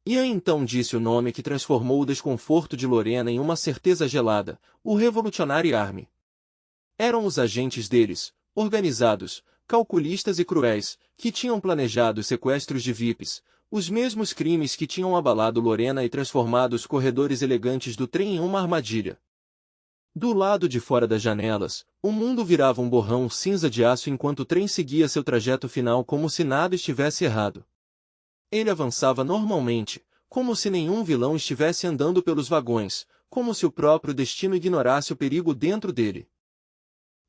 Ian então disse o nome que transformou o desconforto de Lorena em uma certeza gelada: o Revolutionary Army. Eram os agentes deles, organizados, calculistas e cruéis, que tinham planejado os sequestros de VIPs, os mesmos crimes que tinham abalado Lorena e transformado os corredores elegantes do trem em uma armadilha. Do lado de fora das janelas, o mundo virava um borrão cinza de aço enquanto o trem seguia seu trajeto final como se nada estivesse errado. Ele avançava normalmente, como se nenhum vilão estivesse andando pelos vagões, como se o próprio destino ignorasse o perigo dentro dele.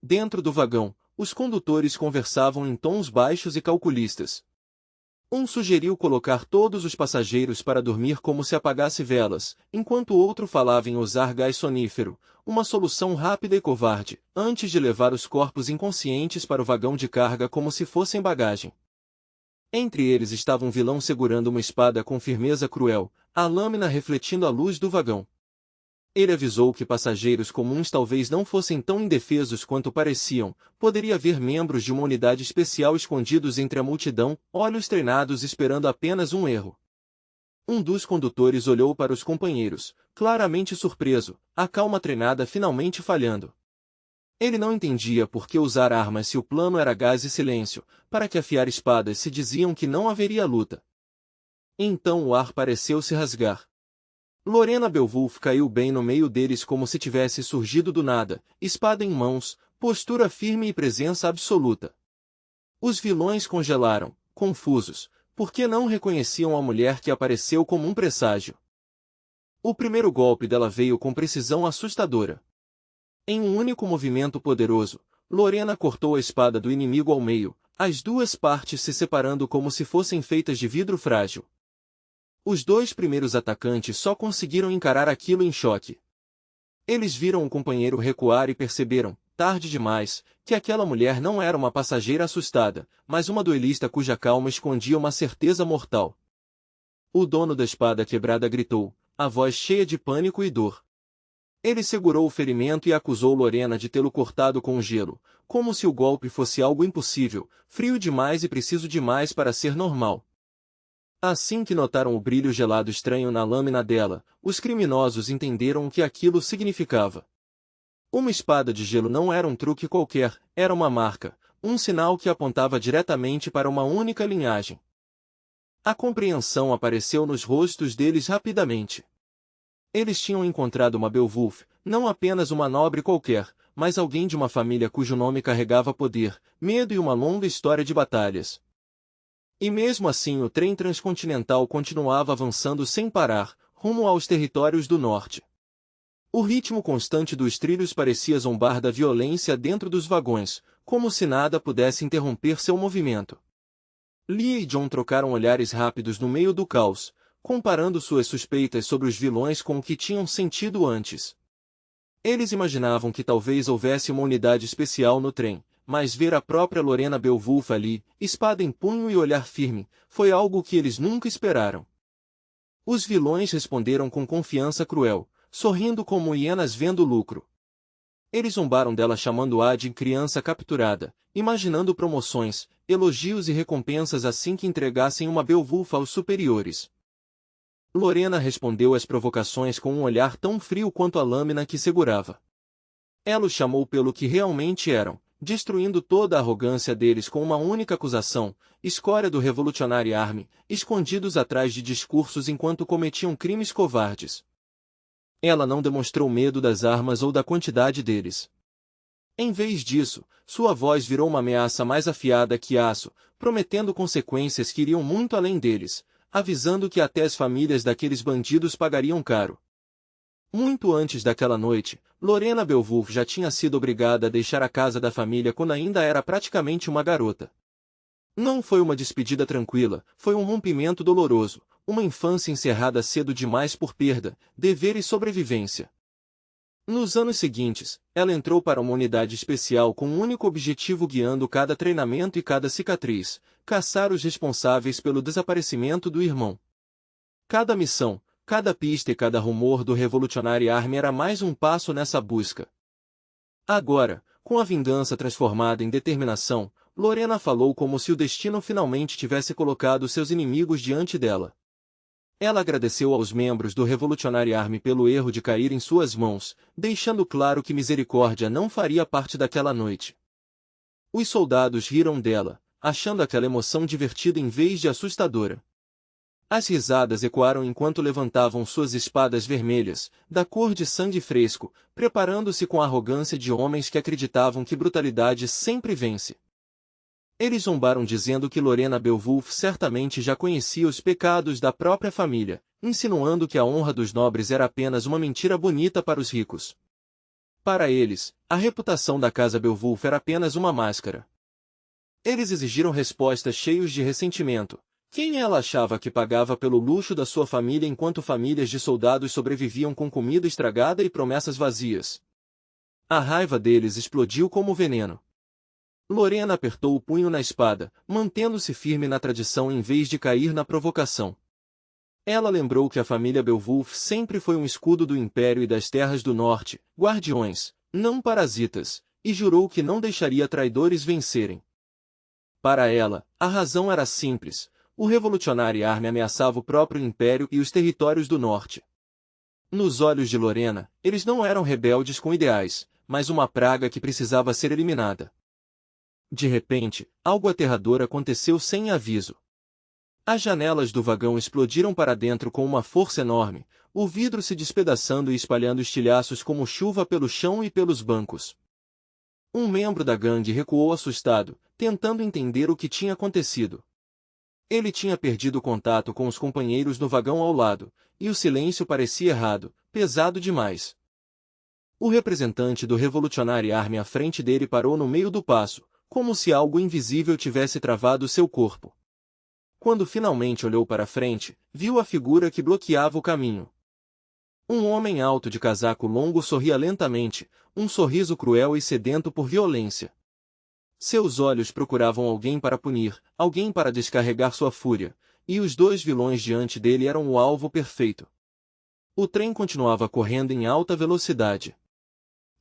Dentro do vagão, os condutores conversavam em tons baixos e calculistas. Um sugeriu colocar todos os passageiros para dormir como se apagasse velas, enquanto o outro falava em usar gás sonífero, uma solução rápida e covarde, antes de levar os corpos inconscientes para o vagão de carga como se fossem bagagem. Entre eles estava um vilão segurando uma espada com firmeza cruel, a lâmina refletindo a luz do vagão. Ele avisou que passageiros comuns talvez não fossem tão indefesos quanto pareciam, poderia haver membros de uma unidade especial escondidos entre a multidão, olhos treinados esperando apenas um erro. Um dos condutores olhou para os companheiros, claramente surpreso, a calma treinada finalmente falhando. Ele não entendia por que usar armas se o plano era gás e silêncio, para que afiar espadas se diziam que não haveria luta. Então o ar pareceu se rasgar. Lorena Beowulf caiu bem no meio deles como se tivesse surgido do nada, espada em mãos, postura firme e presença absoluta. Os vilões congelaram, confusos, porque não reconheciam a mulher que apareceu como um presságio. O primeiro golpe dela veio com precisão assustadora. Em um único movimento poderoso, Lorena cortou a espada do inimigo ao meio, as duas partes se separando como se fossem feitas de vidro frágil. Os dois primeiros atacantes só conseguiram encarar aquilo em choque. Eles viram o companheiro recuar e perceberam, tarde demais, que aquela mulher não era uma passageira assustada, mas uma duelista cuja calma escondia uma certeza mortal. O dono da espada quebrada gritou, a voz cheia de pânico e dor. Ele segurou o ferimento e acusou Lorena de tê-lo cortado com o gelo, como se o golpe fosse algo impossível, frio demais e preciso demais para ser normal. Assim que notaram o brilho gelado estranho na lâmina dela, os criminosos entenderam o que aquilo significava. Uma espada de gelo não era um truque qualquer, era uma marca, um sinal que apontava diretamente para uma única linhagem. A compreensão apareceu nos rostos deles rapidamente. Eles tinham encontrado uma Beowulf, não apenas uma nobre qualquer, mas alguém de uma família cujo nome carregava poder, medo e uma longa história de batalhas. E mesmo assim o trem transcontinental continuava avançando sem parar, rumo aos territórios do norte. O ritmo constante dos trilhos parecia zombar da violência dentro dos vagões, como se nada pudesse interromper seu movimento. Lia e John trocaram olhares rápidos no meio do caos, comparando suas suspeitas sobre os vilões com o que tinham sentido antes. Eles imaginavam que talvez houvesse uma unidade especial no trem, mas ver a própria Lorena Beowulf ali, espada em punho e olhar firme, foi algo que eles nunca esperaram. Os vilões responderam com confiança cruel, sorrindo como hienas vendo lucro. Eles zombaram dela chamando-a de criança capturada, imaginando promoções, elogios e recompensas assim que entregassem uma Beowulf aos superiores. Lorena respondeu às provocações com um olhar tão frio quanto a lâmina que segurava. Ela os chamou pelo que realmente eram, destruindo toda a arrogância deles com uma única acusação, escória do Revolutionary Army, escondidos atrás de discursos enquanto cometiam crimes covardes. Ela não demonstrou medo das armas ou da quantidade deles. Em vez disso, sua voz virou uma ameaça mais afiada que aço, prometendo consequências que iriam muito além deles, avisando que até as famílias daqueles bandidos pagariam caro. Muito antes daquela noite, Lorena Beowulf já tinha sido obrigada a deixar a casa da família quando ainda era praticamente uma garota. Não foi uma despedida tranquila, foi um rompimento doloroso, uma infância encerrada cedo demais por perda, dever e sobrevivência. Nos anos seguintes, ela entrou para uma unidade especial com um único objetivo guiando cada treinamento e cada cicatriz, caçar os responsáveis pelo desaparecimento do irmão. Cada missão, cada pista e cada rumor do Revolutionary Army era mais um passo nessa busca. Agora, com a vingança transformada em determinação, Lorena falou como se o destino finalmente tivesse colocado seus inimigos diante dela. Ela agradeceu aos membros do Revolutionary Army pelo erro de cair em suas mãos, deixando claro que misericórdia não faria parte daquela noite. Os soldados riram dela, achando aquela emoção divertida em vez de assustadora. As risadas ecoaram enquanto levantavam suas espadas vermelhas, da cor de sangue fresco, preparando-se com a arrogância de homens que acreditavam que brutalidade sempre vence. Eles zombaram dizendo que Lorena Beowulf certamente já conhecia os pecados da própria família, insinuando que a honra dos nobres era apenas uma mentira bonita para os ricos. Para eles, a reputação da casa Beowulf era apenas uma máscara. Eles exigiram respostas cheios de ressentimento. Quem ela achava que pagava pelo luxo da sua família enquanto famílias de soldados sobreviviam com comida estragada e promessas vazias? A raiva deles explodiu como veneno. Lorena apertou o punho na espada, mantendo-se firme na tradição em vez de cair na provocação. Ela lembrou que a família Beowulf sempre foi um escudo do Império e das Terras do Norte, guardiões, não parasitas, e jurou que não deixaria traidores vencerem. Para ela, a razão era simples: o Revolutionary Army ameaçava o próprio Império e os territórios do Norte. Nos olhos de Lorena, eles não eram rebeldes com ideais, mas uma praga que precisava ser eliminada. De repente, algo aterrador aconteceu sem aviso. As janelas do vagão explodiram para dentro com uma força enorme, o vidro se despedaçando e espalhando estilhaços como chuva pelo chão e pelos bancos. Um membro da gangue recuou assustado, tentando entender o que tinha acontecido. Ele tinha perdido contato com os companheiros no vagão ao lado, e o silêncio parecia errado, pesado demais. O representante do Revolutionary Army à frente dele parou no meio do passo, como se algo invisível tivesse travado seu corpo. Quando finalmente olhou para frente, viu a figura que bloqueava o caminho. Um homem alto de casaco longo sorria lentamente, um sorriso cruel e sedento por violência. Seus olhos procuravam alguém para punir, alguém para descarregar sua fúria, e os dois vilões diante dele eram o alvo perfeito. O trem continuava correndo em alta velocidade.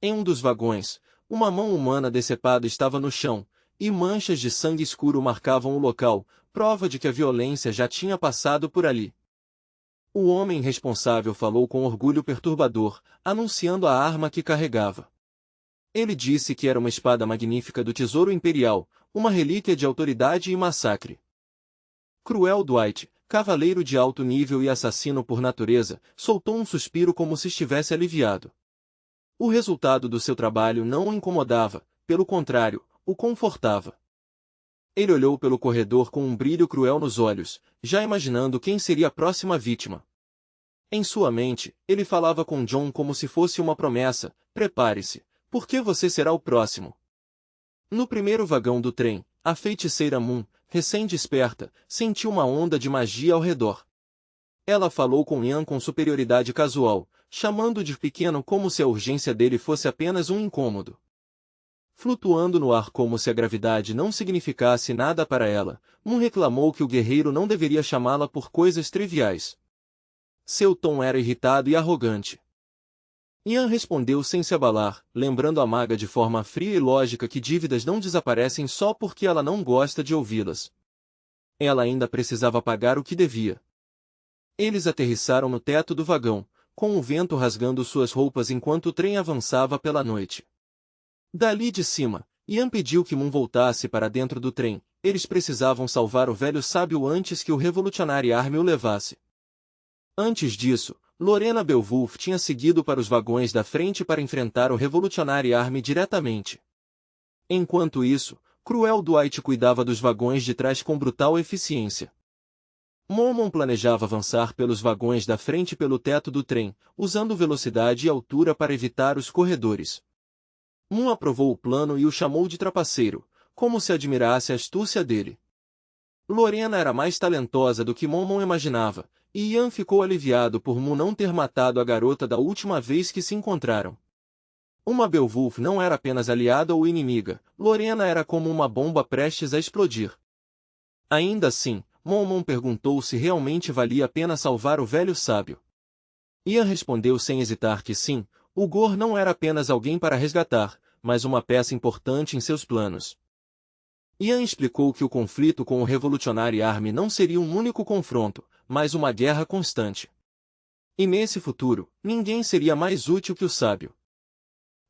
Em um dos vagões, uma mão humana decepada estava no chão, e manchas de sangue escuro marcavam o local, prova de que a violência já tinha passado por ali. O homem responsável falou com orgulho perturbador, anunciando a arma que carregava. Ele disse que era uma espada magnífica do Tesouro Imperial, uma relíquia de autoridade e massacre. Cruel Dwight, cavaleiro de alto nível e assassino por natureza, soltou um suspiro como se estivesse aliviado. O resultado do seu trabalho não o incomodava, pelo contrário, o confortava. Ele olhou pelo corredor com um brilho cruel nos olhos, já imaginando quem seria a próxima vítima. Em sua mente, ele falava com John como se fosse uma promessa: prepare-se, porque você será o próximo. No primeiro vagão do trem, a feiticeira Moon, recém-desperta, sentiu uma onda de magia ao redor. Ela falou com Ian com superioridade casual, chamando-o de pequeno como se a urgência dele fosse apenas um incômodo. Flutuando no ar como se a gravidade não significasse nada para ela, Moon reclamou que o guerreiro não deveria chamá-la por coisas triviais. Seu tom era irritado e arrogante. Ian respondeu sem se abalar, lembrando a maga de forma fria e lógica que dívidas não desaparecem só porque ela não gosta de ouvi-las. Ela ainda precisava pagar o que devia. Eles aterrissaram no teto do vagão, com o vento rasgando suas roupas enquanto o trem avançava pela noite. Dali de cima, Ian pediu que Moon voltasse para dentro do trem. Eles precisavam salvar o velho sábio antes que o Revolutionary Army o levasse. Antes disso, Lorena Beowulf tinha seguido para os vagões da frente para enfrentar o Revolutionary Army diretamente. Enquanto isso, Cruel Dwight cuidava dos vagões de trás com brutal eficiência. Mormon planejava avançar pelos vagões da frente pelo teto do trem, usando velocidade e altura para evitar os corredores. Moon aprovou o plano e o chamou de trapaceiro, como se admirasse a astúcia dele. Lorena era mais talentosa do que Mormon imaginava, e Ian ficou aliviado por Moon não ter matado a garota da última vez que se encontraram. Uma Beowulf não era apenas aliada ou inimiga, Lorena era como uma bomba prestes a explodir. Ainda assim, Mormon perguntou se realmente valia a pena salvar o velho sábio. Ian respondeu sem hesitar que sim, o Gor não era apenas alguém para resgatar, mas uma peça importante em seus planos. Ian explicou que o conflito com o Revolutionary Army não seria um único confronto, mas uma guerra constante. E nesse futuro, ninguém seria mais útil que o sábio.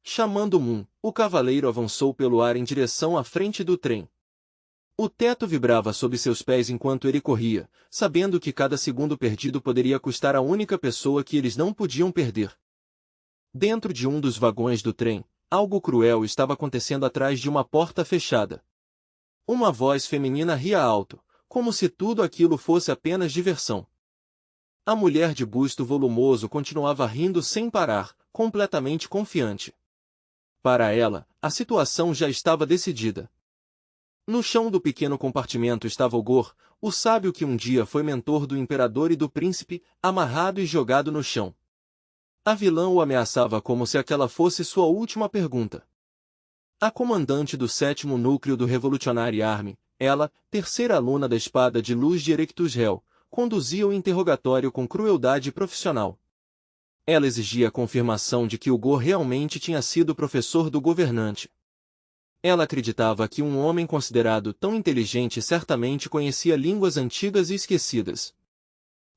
Chamando Moon, o cavaleiro avançou pelo ar em direção à frente do trem. O teto vibrava sob seus pés enquanto ele corria, sabendo que cada segundo perdido poderia custar a única pessoa que eles não podiam perder. Dentro de um dos vagões do trem, algo cruel estava acontecendo atrás de uma porta fechada. Uma voz feminina ria alto, como se tudo aquilo fosse apenas diversão. A mulher de busto volumoso continuava rindo sem parar, completamente confiante. Para ela, a situação já estava decidida. No chão do pequeno compartimento estava Ogor, o sábio que um dia foi mentor do imperador e do príncipe, amarrado e jogado no chão. A vilã o ameaçava como se aquela fosse sua última pergunta. A comandante do 7º núcleo do Revolutionary Army, ela, terceira aluna da espada de luz de Erectus Hell, conduzia o interrogatório com crueldade profissional. Ela exigia a confirmação de que Ogor realmente tinha sido professor do governante. Ela acreditava que um homem considerado tão inteligente certamente conhecia línguas antigas e esquecidas.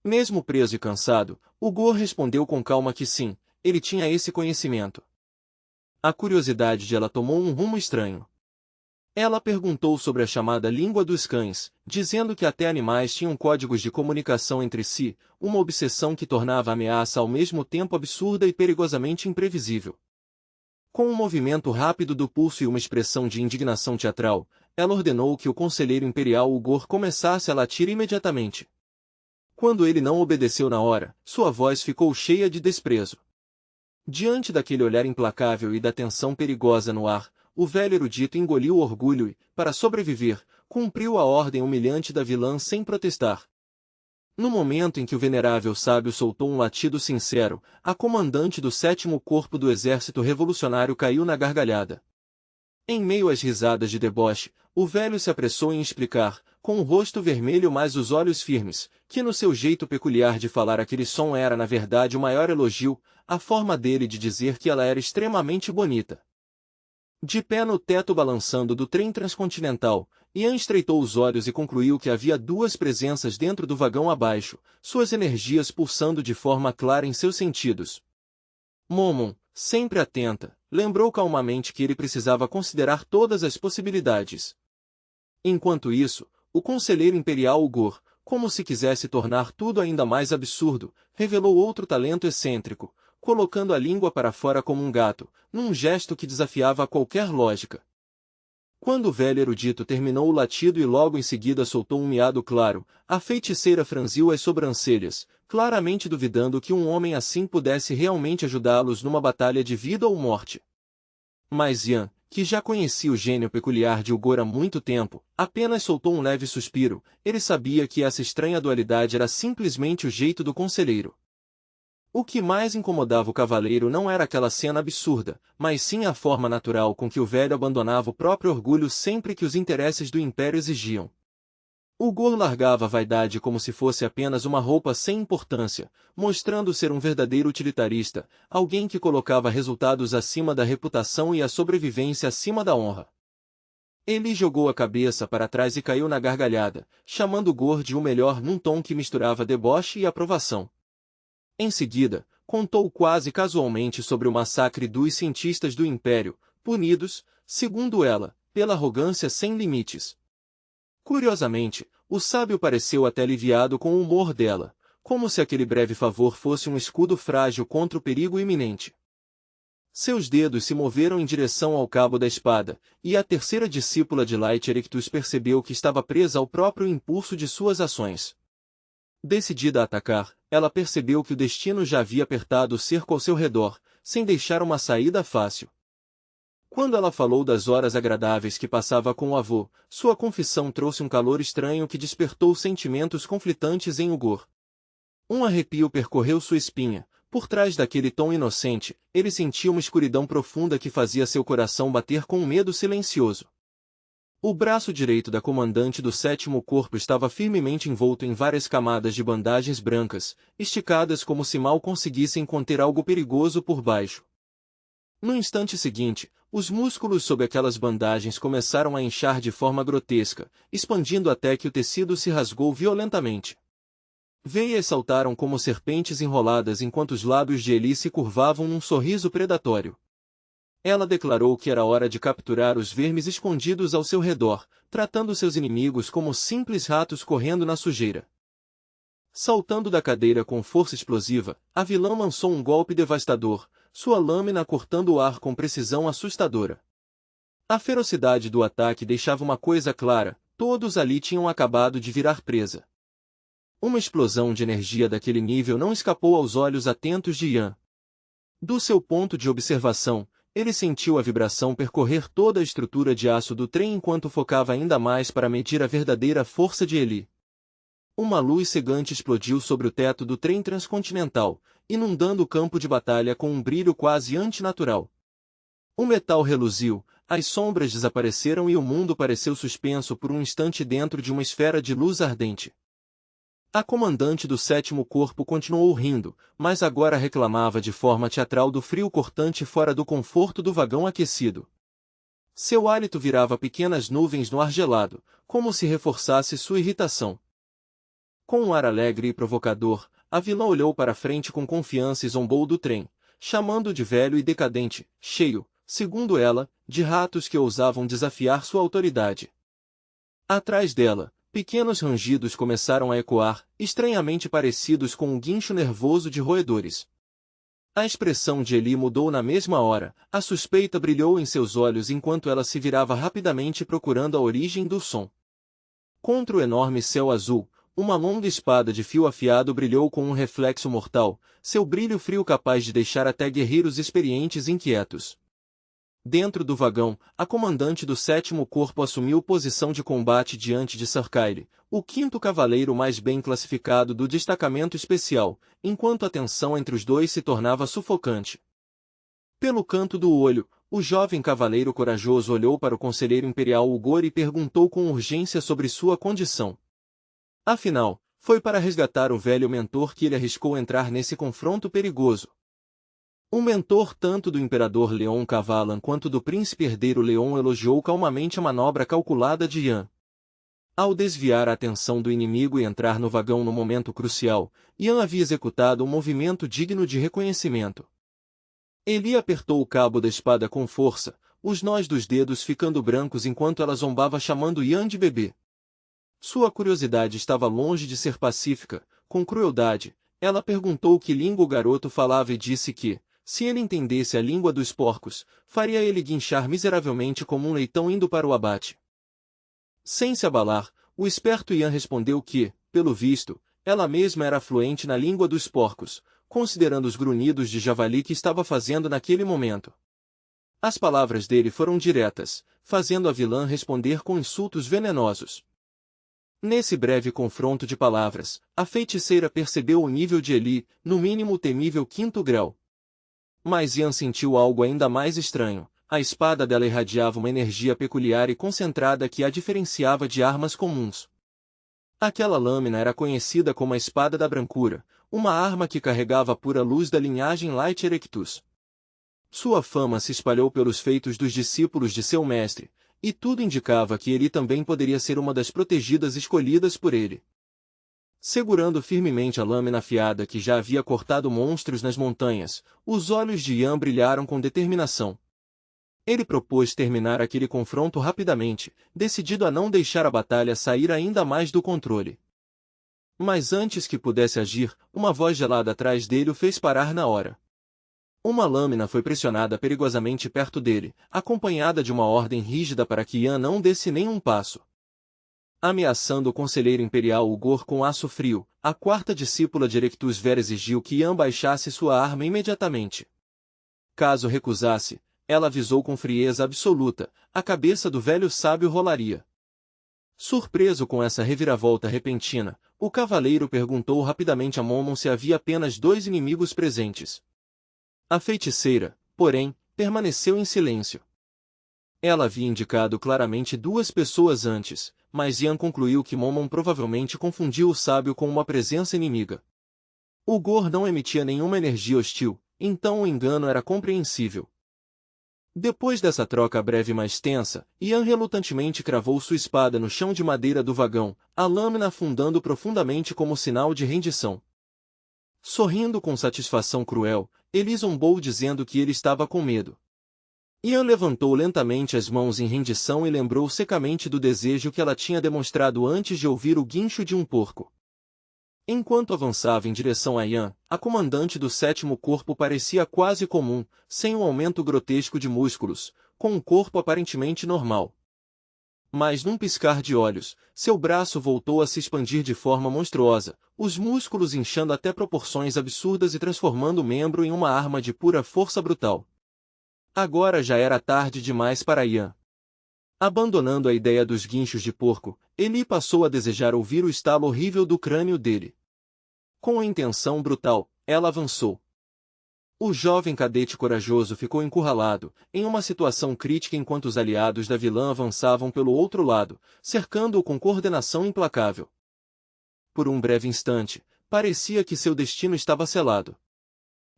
Mesmo preso e cansado, Ogor respondeu com calma que sim, ele tinha esse conhecimento. A curiosidade de ela tomou um rumo estranho. Ela perguntou sobre a chamada língua dos cães, dizendo que até animais tinham códigos de comunicação entre si, uma obsessão que tornava a ameaça ao mesmo tempo absurda e perigosamente imprevisível. Com um movimento rápido do pulso e uma expressão de indignação teatral, ela ordenou que o conselheiro imperial Ogor começasse a latir imediatamente. Quando ele não obedeceu na hora, sua voz ficou cheia de desprezo. Diante daquele olhar implacável e da tensão perigosa no ar, o velho erudito engoliu o orgulho e, para sobreviver, cumpriu a ordem humilhante da vilã sem protestar. No momento em que o venerável sábio soltou um latido sincero, a comandante do 7º Corpo do Exército Revolucionário caiu na gargalhada. Em meio às risadas de deboche, o velho se apressou em explicar, com o rosto vermelho mas os olhos firmes, que no seu jeito peculiar de falar aquele som era na verdade o maior elogio, a forma dele de dizer que ela era extremamente bonita. De pé no teto balançando do trem transcontinental, Ian estreitou os olhos e concluiu que havia duas presenças dentro do vagão abaixo, suas energias pulsando de forma clara em seus sentidos. Momon, sempre atenta, lembrou calmamente que ele precisava considerar todas as possibilidades. Enquanto isso, o conselheiro imperial Ogor, como se quisesse tornar tudo ainda mais absurdo, revelou outro talento excêntrico, colocando a língua para fora como um gato, num gesto que desafiava a qualquer lógica. Quando o velho erudito terminou o latido e logo em seguida soltou um miado claro, a feiticeira franziu as sobrancelhas, claramente duvidando que um homem assim pudesse realmente ajudá-los numa batalha de vida ou morte. Mas Ian, que já conhecia o gênio peculiar de Ogor há muito tempo, apenas soltou um leve suspiro, ele sabia que essa estranha dualidade era simplesmente o jeito do conselheiro. O que mais incomodava o cavaleiro não era aquela cena absurda, mas sim a forma natural com que o velho abandonava o próprio orgulho sempre que os interesses do império exigiam. Ogor largava a vaidade como se fosse apenas uma roupa sem importância, mostrando ser um verdadeiro utilitarista, alguém que colocava resultados acima da reputação e a sobrevivência acima da honra. Ele jogou a cabeça para trás e caiu na gargalhada, chamando Ogor de o melhor num tom que misturava deboche e aprovação. Em seguida, contou quase casualmente sobre o massacre dos cientistas do Império, punidos, segundo ela, pela arrogância sem limites. Curiosamente, o sábio pareceu até aliviado com o humor dela, como se aquele breve favor fosse um escudo frágil contra o perigo iminente. Seus dedos se moveram em direção ao cabo da espada, e a terceira discípula de Light Erectus percebeu que estava presa ao próprio impulso de suas ações. Decidida a atacar, ela percebeu que o destino já havia apertado o cerco ao seu redor, sem deixar uma saída fácil. Quando ela falou das horas agradáveis que passava com o avô, sua confissão trouxe um calor estranho que despertou sentimentos conflitantes em Ogor. Um arrepio percorreu sua espinha, por trás daquele tom inocente, ele sentia uma escuridão profunda que fazia seu coração bater com um medo silencioso. O braço direito da comandante do 7º Corpo estava firmemente envolto em várias camadas de bandagens brancas, esticadas como se mal conseguissem conter algo perigoso por baixo. No instante seguinte, os músculos sob aquelas bandagens começaram a inchar de forma grotesca, expandindo até que o tecido se rasgou violentamente. Veias saltaram como serpentes enroladas enquanto os lábios de Eli se curvavam num sorriso predatório. Ela declarou que era hora de capturar os vermes escondidos ao seu redor, tratando seus inimigos como simples ratos correndo na sujeira. Saltando da cadeira com força explosiva, a vilã lançou um golpe devastador, sua lâmina cortando o ar com precisão assustadora. A ferocidade do ataque deixava uma coisa clara: todos ali tinham acabado de virar presa. Uma explosão de energia daquele nível não escapou aos olhos atentos de Yan. Do seu ponto de observação, ele sentiu a vibração percorrer toda a estrutura de aço do trem enquanto focava ainda mais para medir a verdadeira força de Eli. Uma luz cegante explodiu sobre o teto do trem transcontinental, inundando o campo de batalha com um brilho quase antinatural. O metal reluziu, as sombras desapareceram e o mundo pareceu suspenso por um instante dentro de uma esfera de luz ardente. A comandante do 7º Corpo continuou rindo, mas agora reclamava de forma teatral do frio cortante fora do conforto do vagão aquecido. Seu hálito virava pequenas nuvens no ar gelado, como se reforçasse sua irritação. Com um ar alegre e provocador, a vilã olhou para frente com confiança e zombou do trem, chamando-o de velho e decadente, cheio, segundo ela, de ratos que ousavam desafiar sua autoridade. Atrás dela, pequenos rangidos começaram a ecoar, estranhamente parecidos com um guincho nervoso de roedores. A expressão de Eli mudou na mesma hora, a suspeita brilhou em seus olhos enquanto ela se virava rapidamente procurando a origem do som. Contra o enorme céu azul, uma longa espada de fio afiado brilhou com um reflexo mortal, seu brilho frio capaz de deixar até guerreiros experientes inquietos. Dentro do vagão, a comandante do 7º Corpo assumiu posição de combate diante de Sir Kyle, o 5º cavaleiro mais bem classificado do destacamento especial, enquanto a tensão entre os dois se tornava sufocante. Pelo canto do olho, o jovem cavaleiro corajoso olhou para o conselheiro imperial Ugor e perguntou com urgência sobre sua condição. Afinal, foi para resgatar o velho mentor que ele arriscou entrar nesse confronto perigoso. O mentor tanto do imperador Leon Cavalan quanto do príncipe herdeiro Leon elogiou calmamente a manobra calculada de Yan. Ao desviar a atenção do inimigo e entrar no vagão no momento crucial, Yan havia executado um movimento digno de reconhecimento. Eli apertou o cabo da espada com força, os nós dos dedos ficando brancos enquanto ela zombava chamando Yan de bebê. Sua curiosidade estava longe de ser pacífica. Com crueldade, ela perguntou que língua o garoto falava e disse que, se ele entendesse a língua dos porcos, faria ele guinchar miseravelmente como um leitão indo para o abate. Sem se abalar, o esperto Yan respondeu que, pelo visto, ela mesma era fluente na língua dos porcos, considerando os grunhidos de javali que estava fazendo naquele momento. As palavras dele foram diretas, fazendo a vilã responder com insultos venenosos. Nesse breve confronto de palavras, a feiticeira percebeu o nível de Eli, no mínimo o temível 5º grau. Mas Yan sentiu algo ainda mais estranho. A espada dela irradiava uma energia peculiar e concentrada que a diferenciava de armas comuns. Aquela lâmina era conhecida como a Espada da Brancura, uma arma que carregava a pura luz da linhagem Light Erectus. Sua fama se espalhou pelos feitos dos discípulos de seu mestre, e tudo indicava que ele também poderia ser uma das protegidas escolhidas por ele. Segurando firmemente a lâmina afiada que já havia cortado monstros nas montanhas, os olhos de Yan brilharam com determinação. Ele propôs terminar aquele confronto rapidamente, decidido a não deixar a batalha sair ainda mais do controle. Mas antes que pudesse agir, uma voz gelada atrás dele o fez parar na hora. Uma lâmina foi pressionada perigosamente perto dele, acompanhada de uma ordem rígida para que Yan não desse nem um passo. Ameaçando o conselheiro imperial Ugor com aço frio, a 4ª discípula de Erectus Vera exigiu que Yan baixasse sua arma imediatamente. Caso recusasse, ela avisou com frieza absoluta, a cabeça do velho sábio rolaria. Surpreso com essa reviravolta repentina, o cavaleiro perguntou rapidamente a Momon se havia apenas 2 inimigos presentes. A feiticeira, porém, permaneceu em silêncio. Ela havia indicado claramente 2 pessoas antes, mas Yan concluiu que Momon provavelmente confundiu o sábio com uma presença inimiga. Ugor não emitia nenhuma energia hostil, então o engano era compreensível. Depois dessa troca breve mais tensa, Ian relutantemente cravou sua espada no chão de madeira do vagão, a lâmina afundando profundamente como sinal de rendição. Sorrindo com satisfação cruel, ele zombou dizendo que ele estava com medo. Ian levantou lentamente as mãos em rendição e lembrou secamente do desejo que ela tinha demonstrado antes de ouvir o guincho de um porco. Enquanto avançava em direção a Ian, a comandante do 7º corpo parecia quase comum, sem um aumento grotesco de músculos, com um corpo aparentemente normal. Mas num piscar de olhos, seu braço voltou a se expandir de forma monstruosa, os músculos inchando até proporções absurdas e transformando o membro em uma arma de pura força brutal. Agora já era tarde demais para Ian. Abandonando a ideia dos guinchos de porco, ele passou a desejar ouvir o estalo horrível do crânio dele. Com a intenção brutal, ela avançou. O jovem cadete corajoso ficou encurralado, em uma situação crítica enquanto os aliados da vilã avançavam pelo outro lado, cercando-o com coordenação implacável. Por um breve instante, parecia que seu destino estava selado.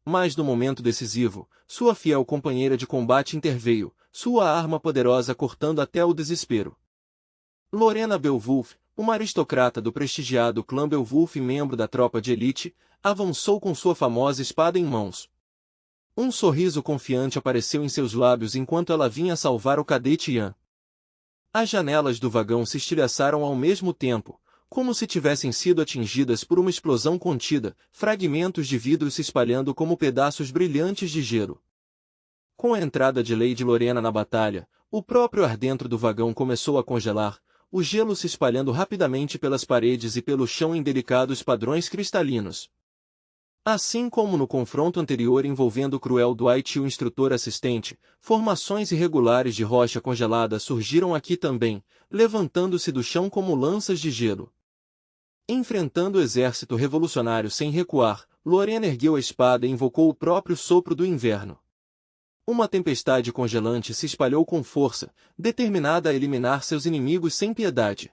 Mas no momento decisivo, sua fiel companheira de combate interveio, sua arma poderosa cortando até o desespero. Lorena Beowulf, uma aristocrata do prestigiado clã Beowulf e membro da tropa de elite, avançou com sua famosa espada em mãos. Um sorriso confiante apareceu em seus lábios enquanto ela vinha salvar o cadete Ian. As janelas do vagão se estilhaçaram ao mesmo tempo, como se tivessem sido atingidas por uma explosão contida, fragmentos de vidro se espalhando como pedaços brilhantes de gelo. Com a entrada de Lady Lorena na batalha, o próprio ar dentro do vagão começou a congelar, o gelo se espalhando rapidamente pelas paredes e pelo chão em delicados padrões cristalinos. Assim como no confronto anterior envolvendo Cruel Dwight e o instrutor assistente, formações irregulares de rocha congelada surgiram aqui também, levantando-se do chão como lanças de gelo. Enfrentando o exército revolucionário sem recuar, Lorena ergueu a espada e invocou o próprio sopro do inverno. Uma tempestade congelante se espalhou com força, determinada a eliminar seus inimigos sem piedade.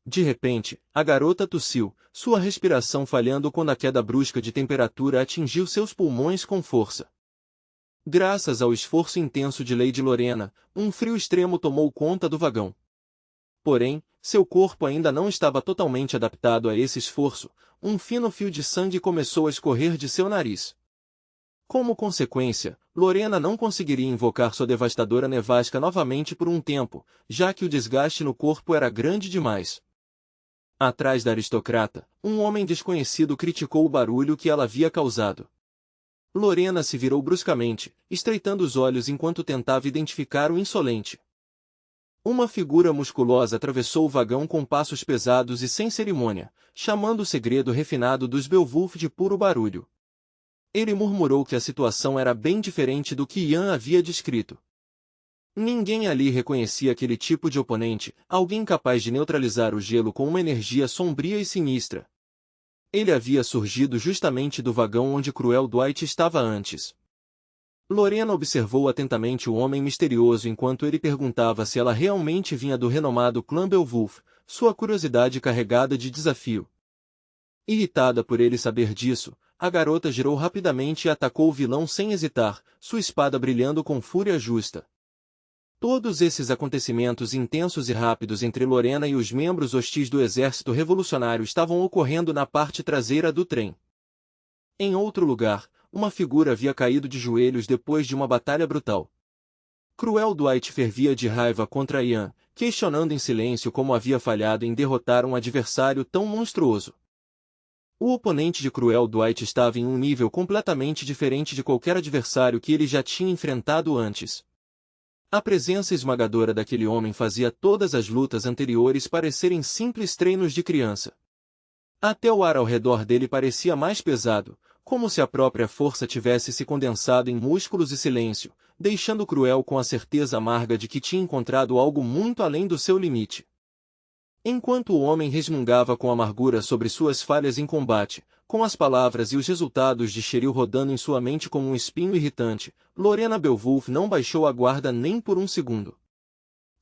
De repente, a garota tossiu, sua respiração falhando quando a queda brusca de temperatura atingiu seus pulmões com força. Graças ao esforço intenso de Lady Lorena, um frio extremo tomou conta do vagão. Porém, seu corpo ainda não estava totalmente adaptado a esse esforço, um fino fio de sangue começou a escorrer de seu nariz. Como consequência, Lorena não conseguiria invocar sua devastadora nevasca novamente por um tempo, já que o desgaste no corpo era grande demais. Atrás da aristocrata, um homem desconhecido criticou o barulho que ela havia causado. Lorena se virou bruscamente, estreitando os olhos enquanto tentava identificar o insolente. Uma figura musculosa atravessou o vagão com passos pesados e sem cerimônia, chamando o segredo refinado dos Beowulf de puro barulho. Ele murmurou que a situação era bem diferente do que Ian havia descrito. Ninguém ali reconhecia aquele tipo de oponente, alguém capaz de neutralizar o gelo com uma energia sombria e sinistra. Ele havia surgido justamente do vagão onde Cruel Dwight estava antes. Lorena observou atentamente o homem misterioso enquanto ele perguntava se ela realmente vinha do renomado clã Beowulf, sua curiosidade carregada de desafio. Irritada por ele saber disso, a garota girou rapidamente e atacou o vilão sem hesitar, sua espada brilhando com fúria justa. Todos esses acontecimentos intensos e rápidos entre Lorena e os membros hostis do exército revolucionário estavam ocorrendo na parte traseira do trem. Em outro lugar, uma figura havia caído de joelhos depois de uma batalha brutal. Cruel Dwight fervia de raiva contra Ian, questionando em silêncio como havia falhado em derrotar um adversário tão monstruoso. O oponente de Cruel Dwight estava em um nível completamente diferente de qualquer adversário que ele já tinha enfrentado antes. A presença esmagadora daquele homem fazia todas as lutas anteriores parecerem simples treinos de criança. Até o ar ao redor dele parecia mais pesado, como se a própria força tivesse se condensado em músculos e silêncio, deixando Cruel com a certeza amarga de que tinha encontrado algo muito além do seu limite. Enquanto o homem resmungava com amargura sobre suas falhas em combate, com as palavras e os resultados de Cheryl rodando em sua mente como um espinho irritante, Lorena Beowulf não baixou a guarda nem por um segundo.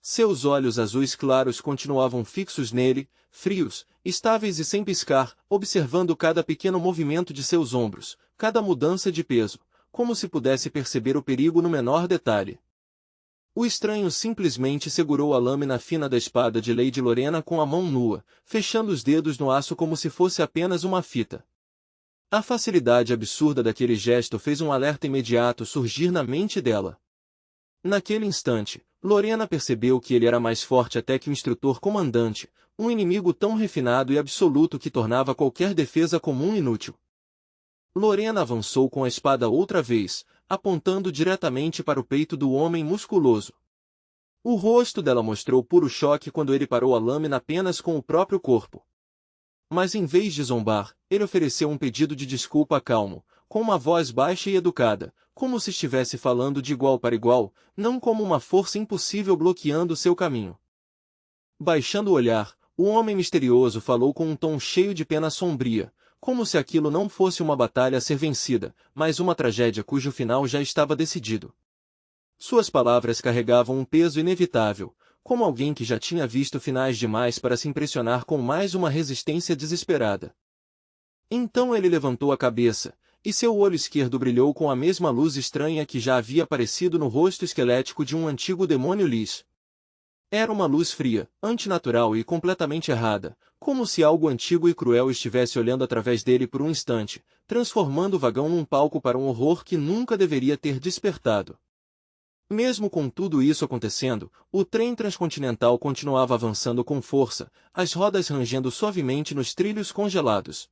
Seus olhos azuis claros continuavam fixos nele, frios, estáveis e sem piscar, observando cada pequeno movimento de seus ombros, cada mudança de peso, como se pudesse perceber o perigo no menor detalhe. O estranho simplesmente segurou a lâmina fina da espada de Lady Lorena com a mão nua, fechando os dedos no aço como se fosse apenas uma fita. A facilidade absurda daquele gesto fez um alerta imediato surgir na mente dela. Naquele instante, Lorena percebeu que ele era mais forte até que o instrutor comandante, um inimigo tão refinado e absoluto que tornava qualquer defesa comum inútil. Lorena avançou com a espada outra vez, apontando diretamente para o peito do homem musculoso. O rosto dela mostrou puro choque quando ele parou a lâmina apenas com o próprio corpo. Mas em vez de zombar, ele ofereceu um pedido de desculpa calmo, com uma voz baixa e educada, como se estivesse falando de igual para igual, não como uma força impossível bloqueando seu caminho. Baixando o olhar, o homem misterioso falou com um tom cheio de pena sombria, como se aquilo não fosse uma batalha a ser vencida, mas uma tragédia cujo final já estava decidido. Suas palavras carregavam um peso inevitável, como alguém que já tinha visto finais demais para se impressionar com mais uma resistência desesperada. Então ele levantou a cabeça, e seu olho esquerdo brilhou com a mesma luz estranha que já havia aparecido no rosto esquelético de um antigo demônio lis. Era uma luz fria, antinatural e completamente errada, como se algo antigo e cruel estivesse olhando através dele por um instante, transformando o vagão num palco para um horror que nunca deveria ter despertado. Mesmo com tudo isso acontecendo, o trem transcontinental continuava avançando com força, as rodas rangendo suavemente nos trilhos congelados.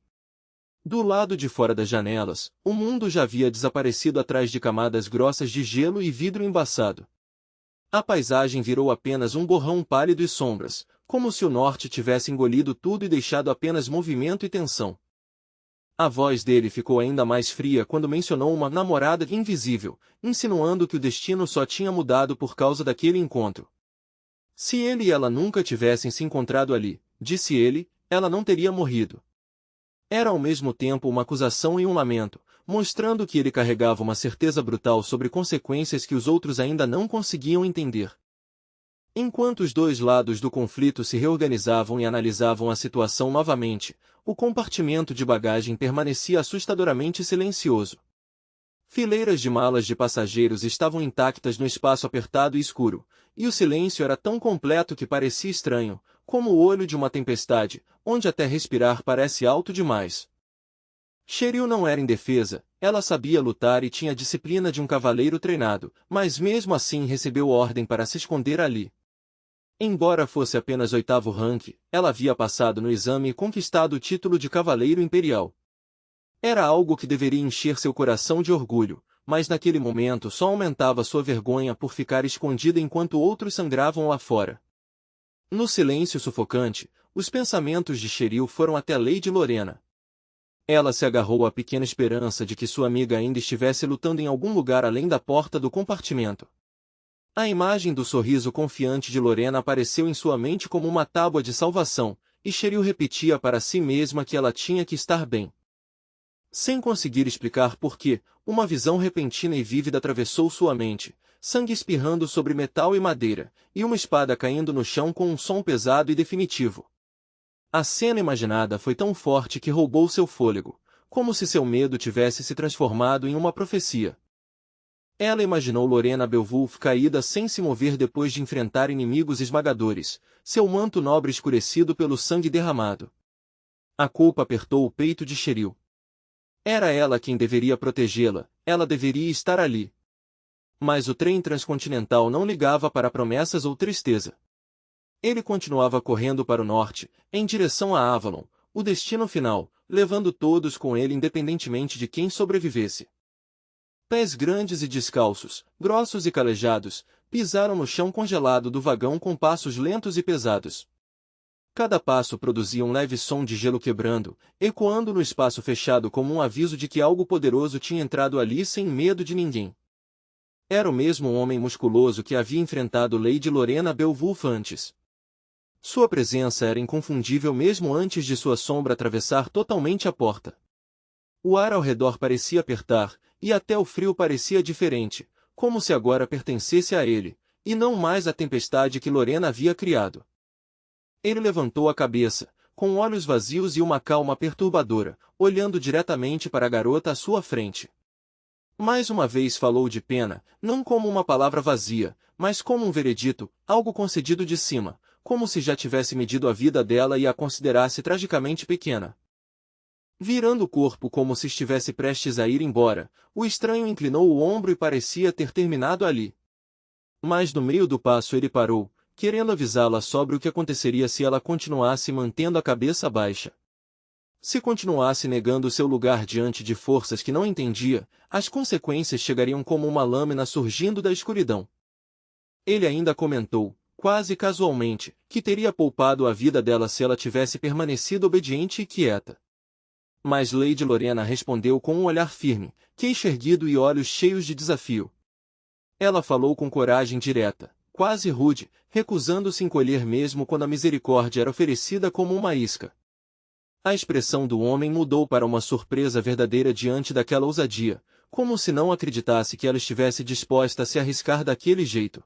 Do lado de fora das janelas, o mundo já havia desaparecido atrás de camadas grossas de gelo e vidro embaçado. A paisagem virou apenas um borrão pálido e sombras, como se o norte tivesse engolido tudo e deixado apenas movimento e tensão. A voz dele ficou ainda mais fria quando mencionou uma namorada invisível, insinuando que o destino só tinha mudado por causa daquele encontro. Se ele e ela nunca tivessem se encontrado ali, disse ele, ela não teria morrido. Era ao mesmo tempo uma acusação e um lamento, mostrando que ele carregava uma certeza brutal sobre consequências que os outros ainda não conseguiam entender. Enquanto os dois lados do conflito se reorganizavam e analisavam a situação novamente, o compartimento de bagagem permanecia assustadoramente silencioso. Fileiras de malas de passageiros estavam intactas no espaço apertado e escuro, e o silêncio era tão completo que parecia estranho, como o olho de uma tempestade, onde até respirar parece alto demais. Cheryl não era indefesa, ela sabia lutar e tinha a disciplina de um cavaleiro treinado, mas mesmo assim recebeu ordem para se esconder ali. Embora fosse apenas 8º rank, ela havia passado no exame e conquistado o título de cavaleiro imperial. Era algo que deveria encher seu coração de orgulho, mas naquele momento só aumentava sua vergonha por ficar escondida enquanto outros sangravam lá fora. No silêncio sufocante, os pensamentos de Cheryl foram até Lady Lorena. Ela se agarrou à pequena esperança de que sua amiga ainda estivesse lutando em algum lugar além da porta do compartimento. A imagem do sorriso confiante de Lorena apareceu em sua mente como uma tábua de salvação, e Cheryl repetia para si mesma que ela tinha que estar bem. Sem conseguir explicar por quê, uma visão repentina e vívida atravessou sua mente, sangue espirrando sobre metal e madeira, e uma espada caindo no chão com um som pesado e definitivo. A cena imaginada foi tão forte que roubou seu fôlego, como se seu medo tivesse se transformado em uma profecia. Ela imaginou Lorena Beowulf caída sem se mover depois de enfrentar inimigos esmagadores, seu manto nobre escurecido pelo sangue derramado. A culpa apertou o peito de Cheryl. Era ela quem deveria protegê-la, ela deveria estar ali. Mas o trem transcontinental não ligava para promessas ou tristeza. Ele continuava correndo para o norte, em direção a Avalon, o destino final, levando todos com ele independentemente de quem sobrevivesse. Pés grandes e descalços, grossos e calejados, pisaram no chão congelado do vagão com passos lentos e pesados. Cada passo produzia um leve som de gelo quebrando, ecoando no espaço fechado como um aviso de que algo poderoso tinha entrado ali sem medo de ninguém. Era o mesmo homem musculoso que havia enfrentado Lady Lorena Beowulf antes. Sua presença era inconfundível mesmo antes de sua sombra atravessar totalmente a porta. O ar ao redor parecia apertar, e até o frio parecia diferente, como se agora pertencesse a ele, e não mais à tempestade que Lorena havia criado. Ele levantou a cabeça, com olhos vazios e uma calma perturbadora, olhando diretamente para a garota à sua frente. Mais uma vez falou de pena, não como uma palavra vazia, mas como um veredito, algo concedido de cima, como se já tivesse medido a vida dela e a considerasse tragicamente pequena. Virando o corpo como se estivesse prestes a ir embora, o estranho inclinou o ombro e parecia ter terminado ali. Mas no meio do passo ele parou, querendo avisá-la sobre o que aconteceria se ela continuasse mantendo a cabeça baixa. Se continuasse negando seu lugar diante de forças que não entendia, as consequências chegariam como uma lâmina surgindo da escuridão. Ele ainda comentou, quase casualmente, que teria poupado a vida dela se ela tivesse permanecido obediente e quieta. Mas Lady Lorena respondeu com um olhar firme, queixo erguido e olhos cheios de desafio. Ela falou com coragem direta, quase rude, recusando-se encolher mesmo quando a misericórdia era oferecida como uma isca. A expressão do homem mudou para uma surpresa verdadeira diante daquela ousadia, como se não acreditasse que ela estivesse disposta a se arriscar daquele jeito.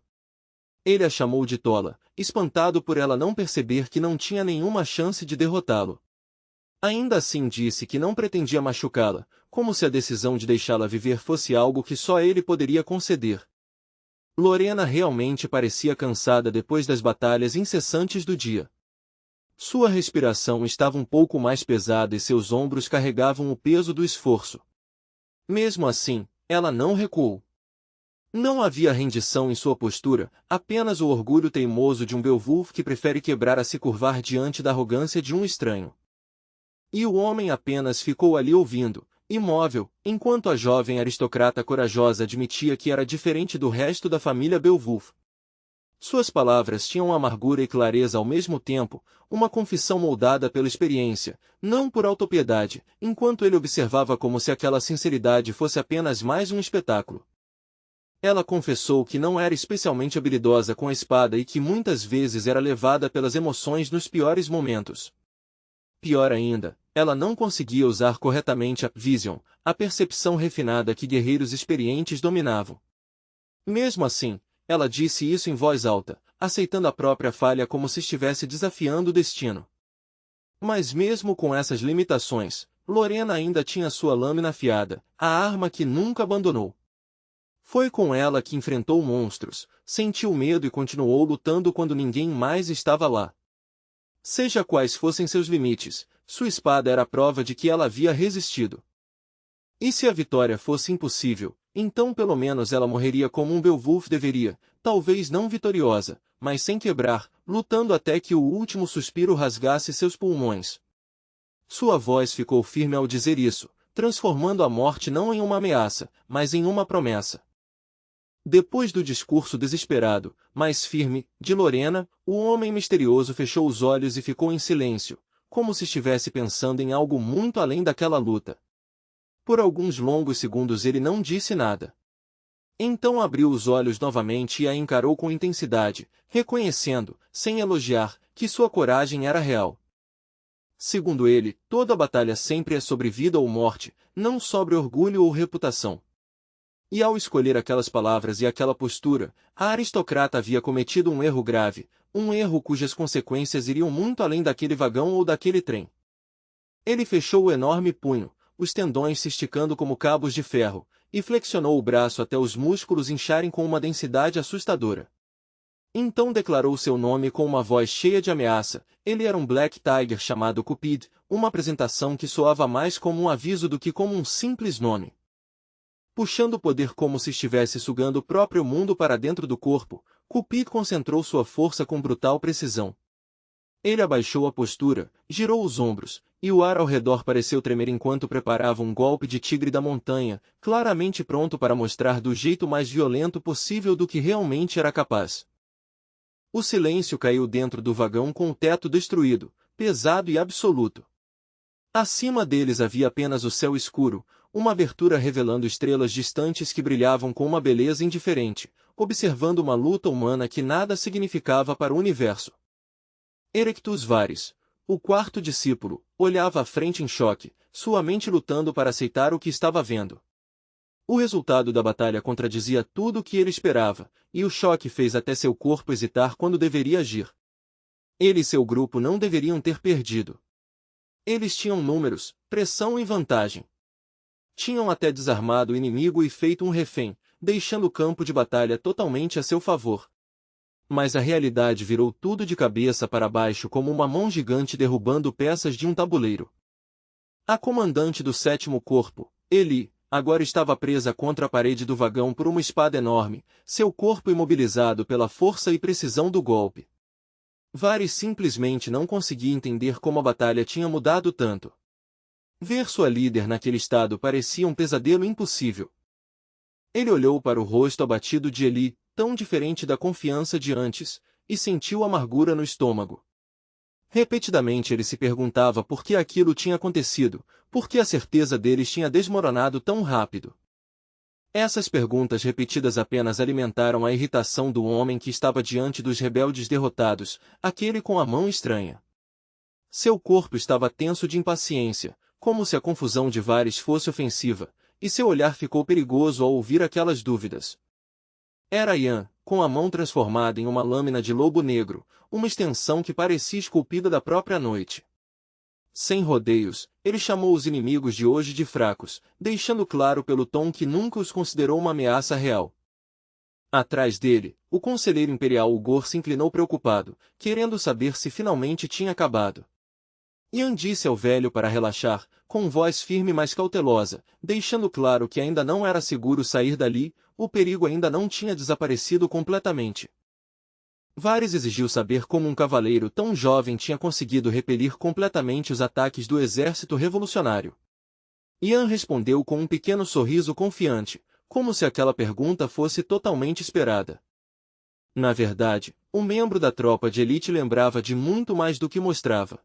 Ele a chamou de tola, espantado por ela não perceber que não tinha nenhuma chance de derrotá-lo. Ainda assim disse que não pretendia machucá-la, como se a decisão de deixá-la viver fosse algo que só ele poderia conceder. Lorena realmente parecia cansada depois das batalhas incessantes do dia. Sua respiração estava um pouco mais pesada e seus ombros carregavam o peso do esforço. Mesmo assim, ela não recuou. Não havia rendição em sua postura, apenas o orgulho teimoso de um Beowulf que prefere quebrar a se curvar diante da arrogância de um estranho. E o homem apenas ficou ali ouvindo, imóvel, enquanto a jovem aristocrata corajosa admitia que era diferente do resto da família Beowulf. Suas palavras tinham amargura e clareza ao mesmo tempo, uma confissão moldada pela experiência, não por autopiedade, enquanto ele observava como se aquela sinceridade fosse apenas mais um espetáculo. Ela confessou que não era especialmente habilidosa com a espada e que muitas vezes era levada pelas emoções nos piores momentos. Pior ainda, ela não conseguia usar corretamente a vision, a percepção refinada que guerreiros experientes dominavam. Mesmo assim, ela disse isso em voz alta, aceitando a própria falha como se estivesse desafiando o destino. Mas mesmo com essas limitações, Lorena ainda tinha sua lâmina afiada, a arma que nunca abandonou. Foi com ela que enfrentou monstros, sentiu medo e continuou lutando quando ninguém mais estava lá. Seja quais fossem seus limites, sua espada era a prova de que ela havia resistido. E se a vitória fosse impossível, então pelo menos ela morreria como um Beowulf deveria, talvez não vitoriosa, mas sem quebrar, lutando até que o último suspiro rasgasse seus pulmões. Sua voz ficou firme ao dizer isso, transformando a morte não em uma ameaça, mas em uma promessa. Depois do discurso desesperado, mas firme, de Lorena, o homem misterioso fechou os olhos e ficou em silêncio, como se estivesse pensando em algo muito além daquela luta. Por alguns longos segundos ele não disse nada. Então abriu os olhos novamente e a encarou com intensidade, reconhecendo, sem elogiar, que sua coragem era real. Segundo ele, toda batalha sempre é sobre vida ou morte, não sobre orgulho ou reputação. E ao escolher aquelas palavras e aquela postura, a aristocrata havia cometido um erro grave, um erro cujas consequências iriam muito além daquele vagão ou daquele trem. Ele fechou o enorme punho, os tendões se esticando como cabos de ferro, e flexionou o braço até os músculos incharem com uma densidade assustadora. Então declarou seu nome com uma voz cheia de ameaça. Ele era um Black Tiger chamado Cupid, uma apresentação que soava mais como um aviso do que como um simples nome. Puxando o poder como se estivesse sugando o próprio mundo para dentro do corpo, Cupid concentrou sua força com brutal precisão. Ele abaixou a postura, girou os ombros, e o ar ao redor pareceu tremer enquanto preparava um golpe de tigre da montanha, claramente pronto para mostrar do jeito mais violento possível do que realmente era capaz. O silêncio caiu dentro do vagão com o teto destruído, pesado e absoluto. Acima deles havia apenas o céu escuro, uma abertura revelando estrelas distantes que brilhavam com uma beleza indiferente, observando uma luta humana que nada significava para o universo. Erectus Varis, o quarto discípulo, olhava à frente em choque, sua mente lutando para aceitar o que estava vendo. O resultado da batalha contradizia tudo o que ele esperava, e o choque fez até seu corpo hesitar quando deveria agir. Ele e seu grupo não deveriam ter perdido. Eles tinham números, pressão e vantagem. Tinham até desarmado o inimigo e feito um refém, deixando o campo de batalha totalmente a seu favor. Mas a realidade virou tudo de cabeça para baixo como uma mão gigante derrubando peças de um tabuleiro. A comandante do 7º Corpo, Eli, agora estava presa contra a parede do vagão por uma espada enorme, seu corpo imobilizado pela força e precisão do golpe. Varys simplesmente não conseguia entender como a batalha tinha mudado tanto. Ver sua líder naquele estado parecia um pesadelo impossível. Ele olhou para o rosto abatido de Eli, tão diferente da confiança de antes, e sentiu amargura no estômago. Repetidamente ele se perguntava por que aquilo tinha acontecido, por que a certeza deles tinha desmoronado tão rápido. Essas perguntas repetidas apenas alimentaram a irritação do homem que estava diante dos rebeldes derrotados, aquele com a mão estranha. Seu corpo estava tenso de impaciência, como se a confusão de Varys fosse ofensiva, e seu olhar ficou perigoso ao ouvir aquelas dúvidas. Era Ian, com a mão transformada em uma lâmina de lobo negro, uma extensão que parecia esculpida da própria noite. Sem rodeios, ele chamou os inimigos de hoje de fracos, deixando claro pelo tom que nunca os considerou uma ameaça real. Atrás dele, o conselheiro imperial Ugor se inclinou preocupado, querendo saber se finalmente tinha acabado. Ian disse ao velho para relaxar, com voz firme mas cautelosa, deixando claro que ainda não era seguro sair dali, o perigo ainda não tinha desaparecido completamente. Varys exigiu saber como um cavaleiro tão jovem tinha conseguido repelir completamente os ataques do exército revolucionário. Ian respondeu com um pequeno sorriso confiante, como se aquela pergunta fosse totalmente esperada. Na verdade, um membro da tropa de elite lembrava de muito mais do que mostrava.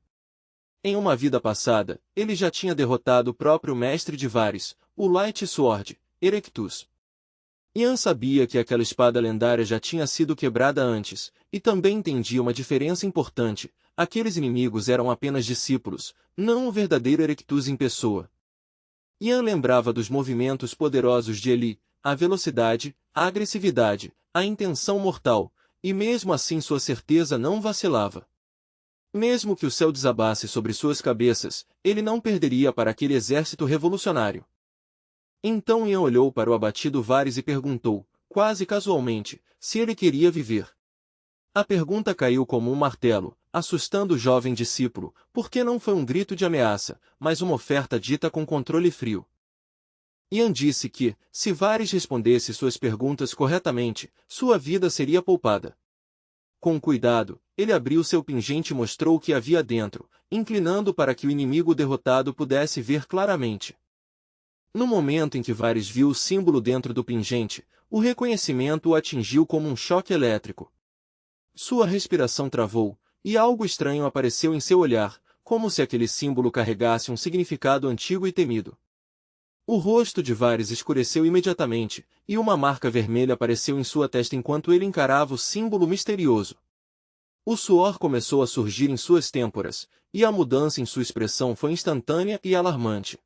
Em uma vida passada, ele já tinha derrotado o próprio mestre de Varys, o Light Sword, Erectus. Ian sabia que aquela espada lendária já tinha sido quebrada antes, e também entendia uma diferença importante: aqueles inimigos eram apenas discípulos, não o verdadeiro Erectus em pessoa. Ian lembrava dos movimentos poderosos de Eli, a velocidade, a agressividade, a intenção mortal, e mesmo assim sua certeza não vacilava. Mesmo que o céu desabasse sobre suas cabeças, ele não perderia para aquele exército revolucionário. Então Ian olhou para o abatido Varys e perguntou, quase casualmente, se ele queria viver. A pergunta caiu como um martelo, assustando o jovem discípulo, porque não foi um grito de ameaça, mas uma oferta dita com controle frio. Ian disse que, se Varys respondesse suas perguntas corretamente, sua vida seria poupada. Com cuidado, ele abriu seu pingente e mostrou o que havia dentro, inclinando para que o inimigo derrotado pudesse ver claramente. No momento em que Varys viu o símbolo dentro do pingente, o reconhecimento o atingiu como um choque elétrico. Sua respiração travou, e algo estranho apareceu em seu olhar, como se aquele símbolo carregasse um significado antigo e temido. O rosto de Varys escureceu imediatamente, e uma marca vermelha apareceu em sua testa enquanto ele encarava o símbolo misterioso. O suor começou a surgir em suas têmporas, e a mudança em sua expressão foi instantânea e alarmante.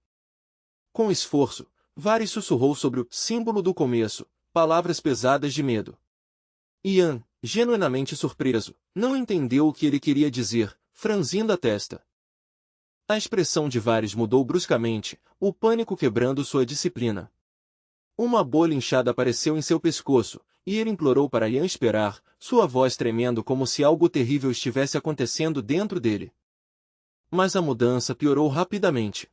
Com esforço, Varys sussurrou sobre o símbolo do começo, palavras pesadas de medo. Ian, genuinamente surpreso, não entendeu o que ele queria dizer, franzindo a testa. A expressão de Varys mudou bruscamente, o pânico quebrando sua disciplina. Uma bolha inchada apareceu em seu pescoço, e ele implorou para Ian esperar, sua voz tremendo como se algo terrível estivesse acontecendo dentro dele. Mas a mudança piorou rapidamente.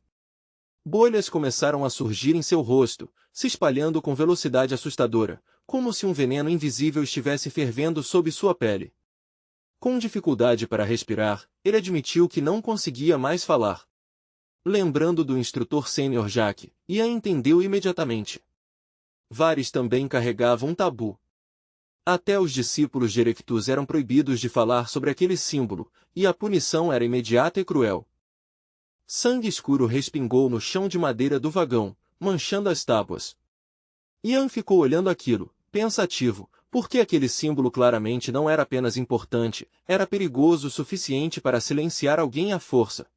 Bolhas começaram a surgir em seu rosto, se espalhando com velocidade assustadora, como se um veneno invisível estivesse fervendo sob sua pele. Com dificuldade para respirar, ele admitiu que não conseguia mais falar. Lembrando do instrutor sênior Jaque, Ian entendeu imediatamente. Varys também carregava um tabu. Até os discípulos de Erectus eram proibidos de falar sobre aquele símbolo, e a punição era imediata e cruel. Sangue escuro respingou no chão de madeira do vagão, manchando as tábuas. Ian ficou olhando aquilo, pensativo, porque aquele símbolo claramente não era apenas importante, era perigoso o suficiente para silenciar alguém à força.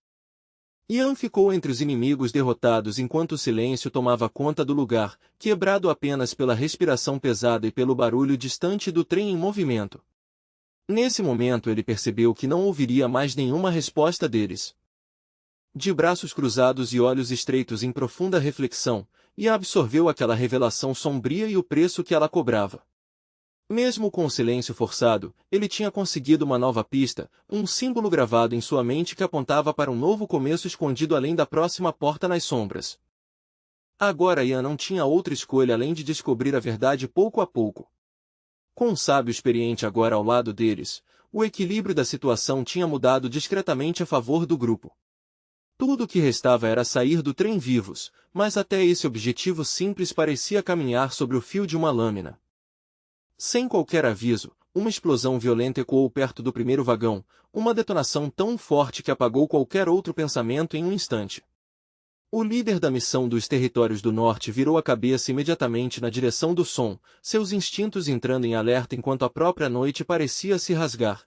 Ian ficou entre os inimigos derrotados enquanto o silêncio tomava conta do lugar, quebrado apenas pela respiração pesada e pelo barulho distante do trem em movimento. Nesse momento ele percebeu que não ouviria mais nenhuma resposta deles. de braços cruzados e olhos estreitos em profunda reflexão, e absorveu aquela revelação sombria e o preço que ela cobrava. Mesmo com o silêncio forçado, ele tinha conseguido uma nova pista, um símbolo gravado em sua mente que apontava para um novo começo escondido além da próxima porta nas sombras. Agora Ian não tinha outra escolha além de descobrir a verdade pouco a pouco. Com um sábio experiente agora ao lado deles, o equilíbrio da situação tinha mudado discretamente a favor do grupo. Tudo o que restava era sair do trem vivos, mas até esse objetivo simples parecia caminhar sobre o fio de uma lâmina. Sem qualquer aviso, uma explosão violenta ecoou perto do primeiro vagão, uma detonação tão forte que apagou qualquer outro pensamento em um instante. O líder da missão dos Territórios do Norte virou a cabeça imediatamente na direção do som, seus instintos entrando em alerta enquanto a própria noite parecia se rasgar.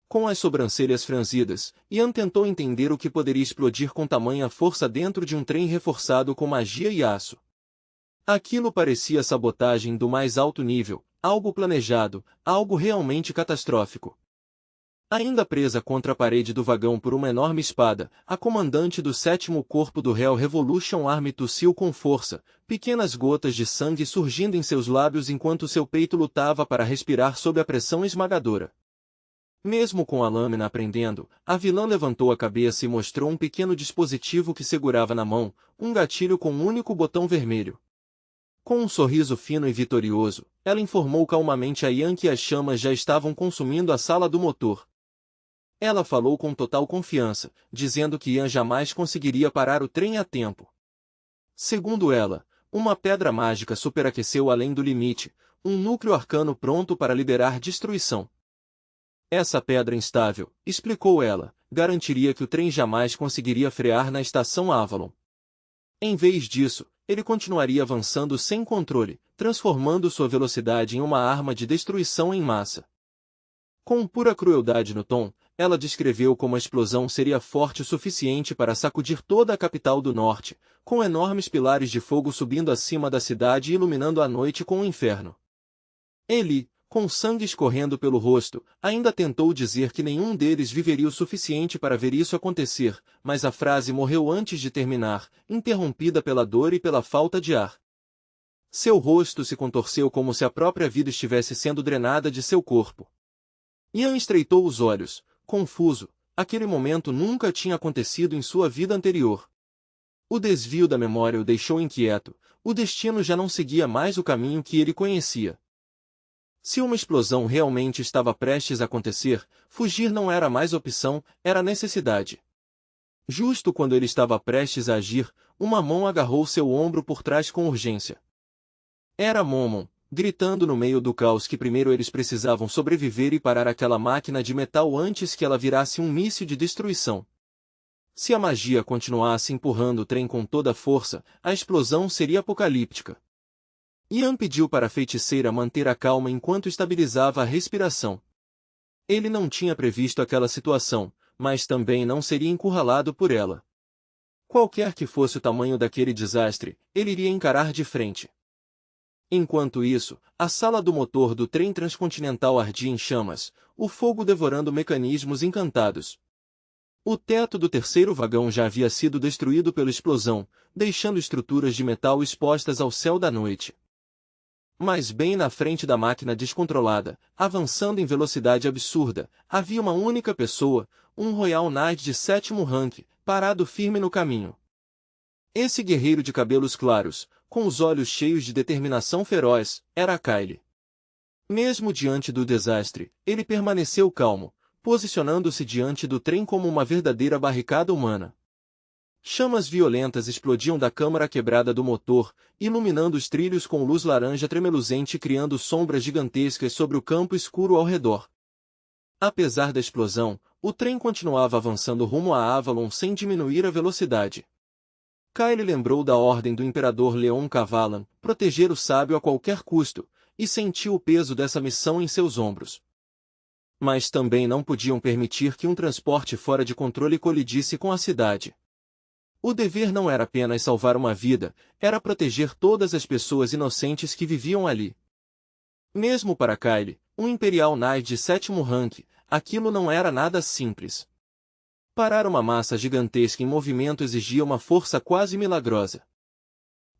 Com as sobrancelhas franzidas, Ian tentou entender o que poderia explodir com tamanha força dentro de um trem reforçado com magia e aço. Aquilo parecia sabotagem do mais alto nível, algo planejado, algo realmente catastrófico. Ainda presa contra a parede do vagão por uma enorme espada, a comandante do 7º Corpo do Hell Revolution Army tossiu com força, pequenas gotas de sangue surgindo em seus lábios enquanto seu peito lutava para respirar sob a pressão esmagadora. Mesmo com a lâmina prendendo, a vilã levantou a cabeça e mostrou um pequeno dispositivo que segurava na mão, um gatilho com um único botão vermelho. Com um sorriso fino e vitorioso, ela informou calmamente a Ian que as chamas já estavam consumindo a sala do motor. Ela falou com total confiança, dizendo que Ian jamais conseguiria parar o trem a tempo. Segundo ela, uma pedra mágica superaqueceu além do limite, um núcleo arcano pronto para liberar destruição. Essa pedra instável, explicou ela, garantiria que o trem jamais conseguiria frear na estação Avalon. Em vez disso, ele continuaria avançando sem controle, transformando sua velocidade em uma arma de destruição em massa. Com pura crueldade no tom, ela descreveu como a explosão seria forte o suficiente para sacudir toda a capital do norte, com enormes pilares de fogo subindo acima da cidade e iluminando a noite com o inferno. Ele, com sangue escorrendo pelo rosto, ainda tentou dizer que nenhum deles viveria o suficiente para ver isso acontecer, mas a frase morreu antes de terminar, interrompida pela dor e pela falta de ar. Seu rosto se contorceu como se a própria vida estivesse sendo drenada de seu corpo. Ian estreitou os olhos, confuso, aquele momento nunca tinha acontecido em sua vida anterior. O desvio da memória o deixou inquieto, o destino já não seguia mais o caminho que ele conhecia. Se uma explosão realmente estava prestes a acontecer, fugir não era mais opção, era necessidade. Justo quando ele estava prestes a agir, uma mão agarrou seu ombro por trás com urgência. Era Momon, gritando no meio do caos que primeiro eles precisavam sobreviver e parar aquela máquina de metal antes que ela virasse um míssil de destruição. Se a magia continuasse empurrando o trem com toda a força, a explosão seria apocalíptica. Ian pediu para a feiticeira manter a calma enquanto estabilizava a respiração. Ele não tinha previsto aquela situação, mas também não seria encurralado por ela. Qualquer que fosse o tamanho daquele desastre, ele iria encarar de frente. Enquanto isso, a sala do motor do trem transcontinental ardia em chamas, o fogo devorando mecanismos encantados. O teto do terceiro vagão já havia sido destruído pela explosão, deixando estruturas de metal expostas ao céu da noite. Mas bem na frente da máquina descontrolada, avançando em velocidade absurda, havia uma única pessoa, um Royal Knight de 7º rank, parado firme no caminho. Esse guerreiro de cabelos claros, com os olhos cheios de determinação feroz, era Kyle. Mesmo diante do desastre, ele permaneceu calmo, posicionando-se diante do trem como uma verdadeira barricada humana. Chamas violentas explodiam da câmara quebrada do motor, iluminando os trilhos com luz laranja tremeluzente e criando sombras gigantescas sobre o campo escuro ao redor. Apesar da explosão, o trem continuava avançando rumo a Avalon sem diminuir a velocidade. Kyle lembrou da ordem do imperador Leon Kavalan, proteger o sábio a qualquer custo, e sentiu o peso dessa missão em seus ombros. Mas também não podiam permitir que um transporte fora de controle colidisse com a cidade. O dever não era apenas salvar uma vida, era proteger todas as pessoas inocentes que viviam ali. Mesmo para Kyle, um Imperial Knight de 7º rank, aquilo não era nada simples. Parar uma massa gigantesca em movimento exigia uma força quase milagrosa.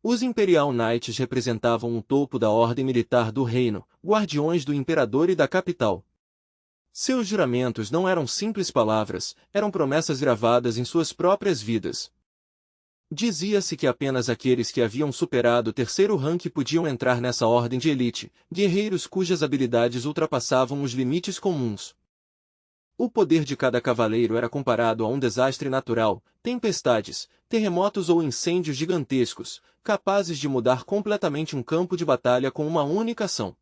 Os Imperial Knights representavam o topo da ordem militar do reino, guardiões do imperador e da capital. Seus juramentos não eram simples palavras, eram promessas gravadas em suas próprias vidas. Dizia-se que apenas aqueles que haviam superado o terceiro rank podiam entrar nessa ordem de elite, guerreiros cujas habilidades ultrapassavam os limites comuns. O poder de cada cavaleiro era comparado a um desastre natural, tempestades, terremotos ou incêndios gigantescos, capazes de mudar completamente um campo de batalha com uma única ação.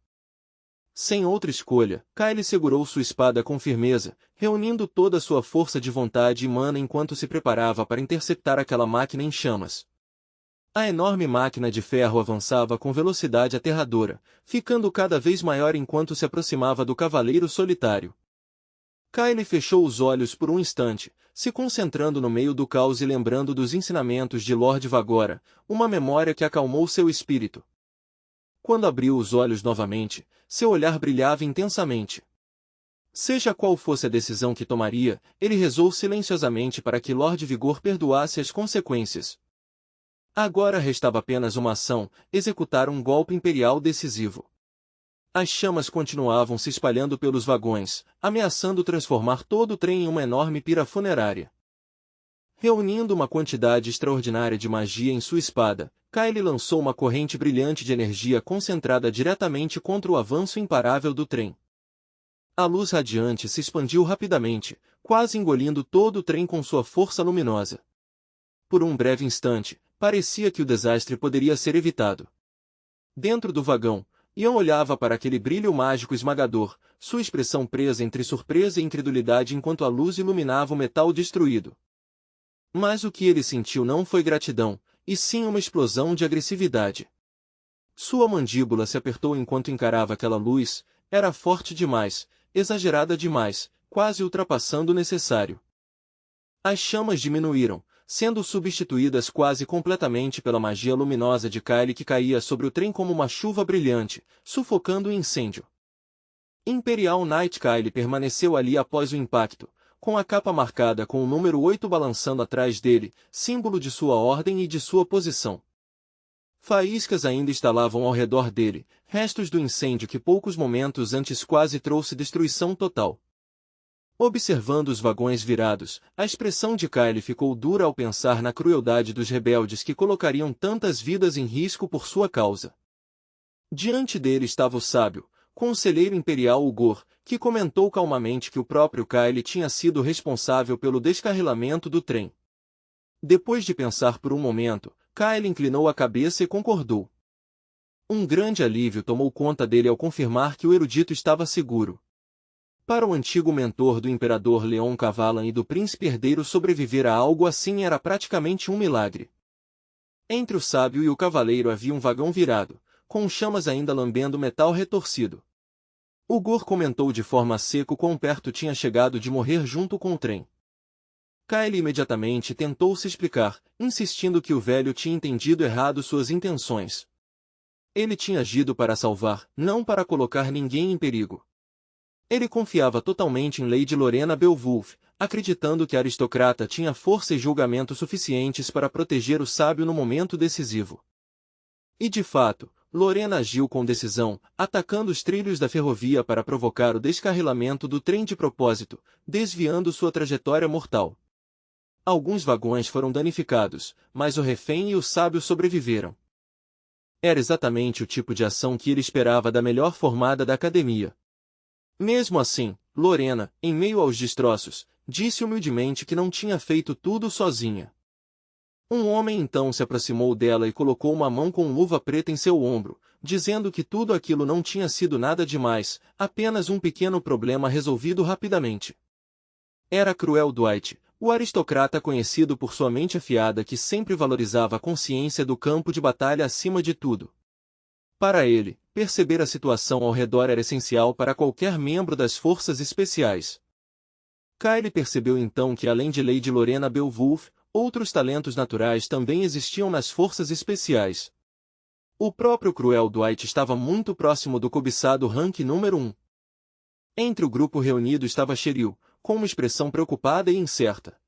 Sem outra escolha, Kyle segurou sua espada com firmeza, reunindo toda sua força de vontade e mana enquanto se preparava para interceptar aquela máquina em chamas. A enorme máquina de ferro avançava com velocidade aterradora, ficando cada vez maior enquanto se aproximava do cavaleiro solitário. Kyle fechou os olhos por um instante, se concentrando no meio do caos e lembrando dos ensinamentos de Lord Vagora, uma memória que acalmou seu espírito. Quando abriu os olhos novamente, seu olhar brilhava intensamente. Seja qual fosse a decisão que tomaria, ele rezou silenciosamente para que Lord Vigor perdoasse as consequências. Agora restava apenas uma ação, executar um golpe imperial decisivo. As chamas continuavam se espalhando pelos vagões, ameaçando transformar todo o trem em uma enorme pira funerária. Reunindo uma quantidade extraordinária de magia em sua espada, Kyle lançou uma corrente brilhante de energia concentrada diretamente contra o avanço imparável do trem. A luz radiante se expandiu rapidamente, quase engolindo todo o trem com sua força luminosa. Por um breve instante, parecia que o desastre poderia ser evitado. Dentro do vagão, Ian olhava para aquele brilho mágico esmagador, sua expressão presa entre surpresa e incredulidade enquanto a luz iluminava o metal destruído. Mas o que ele sentiu não foi gratidão, e sim uma explosão de agressividade. Sua mandíbula se apertou enquanto encarava aquela luz, era forte demais, exagerada demais, quase ultrapassando o necessário. As chamas diminuíram, sendo substituídas quase completamente pela magia luminosa de Kyle que caía sobre o trem como uma chuva brilhante, sufocando o incêndio. Imperial Knight Kyle permaneceu ali após o impacto, com a capa marcada com o número 8 balançando atrás dele, símbolo de sua ordem e de sua posição. Faíscas ainda estalavam ao redor dele, restos do incêndio que poucos momentos antes quase trouxe destruição total. Observando os vagões virados, a expressão de Kyle ficou dura ao pensar na crueldade dos rebeldes que colocariam tantas vidas em risco por sua causa. Diante dele estava o sábio, conselheiro imperial Ugor, que comentou calmamente que o próprio Kyle tinha sido responsável pelo descarrilamento do trem. Depois de pensar por um momento, Kyle inclinou a cabeça e concordou. Um grande alívio tomou conta dele ao confirmar que o erudito estava seguro. Para o antigo mentor do imperador Leon Cavalan e do príncipe herdeiro sobreviver a algo assim era praticamente um milagre. Entre o sábio e o cavaleiro havia um vagão virado, com chamas ainda lambendo metal retorcido. Ugor comentou de forma seca quão perto tinha chegado de morrer junto com o trem. Kyle imediatamente tentou se explicar, insistindo que o velho tinha entendido errado suas intenções. Ele tinha agido para salvar, não para colocar ninguém em perigo. Ele confiava totalmente em Lady Lorena Beowulf, acreditando que a aristocrata tinha força e julgamento suficientes para proteger o sábio no momento decisivo. E de fato, Lorena agiu com decisão, atacando os trilhos da ferrovia para provocar o descarrilamento do trem de propósito, desviando sua trajetória mortal. Alguns vagões foram danificados, mas o refém e o sábio sobreviveram. Era exatamente o tipo de ação que ele esperava da melhor formada da academia. Mesmo assim, Lorena, em meio aos destroços, disse humildemente que não tinha feito tudo sozinha. Um homem então se aproximou dela e colocou uma mão com luva preta em seu ombro, dizendo que tudo aquilo não tinha sido nada demais, apenas um pequeno problema resolvido rapidamente. Era Cruel Dwight, o aristocrata conhecido por sua mente afiada que sempre valorizava a consciência do campo de batalha acima de tudo. Para ele, perceber a situação ao redor era essencial para qualquer membro das forças especiais. Kyle percebeu então que além de Lady Lorena Beowulf, outros talentos naturais também existiam nas forças especiais. O próprio Cruel Dwight estava muito próximo do cobiçado rank número 1. Entre o grupo reunido estava Cheryl, com uma expressão preocupada e incerta.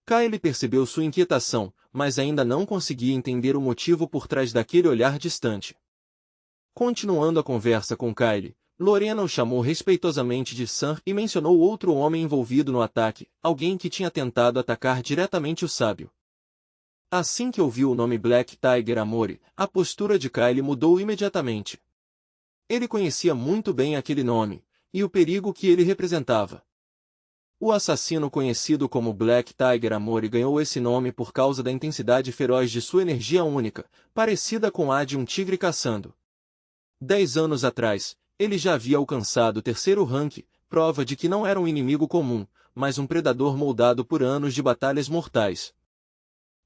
Kyle percebeu sua inquietação, mas ainda não conseguia entender o motivo por trás daquele olhar distante. Continuando a conversa com Kyle, Lorena o chamou respeitosamente de Sam e mencionou outro homem envolvido no ataque, alguém que tinha tentado atacar diretamente o sábio. Assim que ouviu o nome Black Tiger Amori, a postura de Kyle mudou imediatamente. Ele conhecia muito bem aquele nome, e o perigo que ele representava. O assassino conhecido como Black Tiger Amori ganhou esse nome por causa da intensidade feroz de sua energia única, parecida com a de um tigre caçando. 10 anos atrás, ele já havia alcançado o terceiro rank, prova de que não era um inimigo comum, mas um predador moldado por anos de batalhas mortais.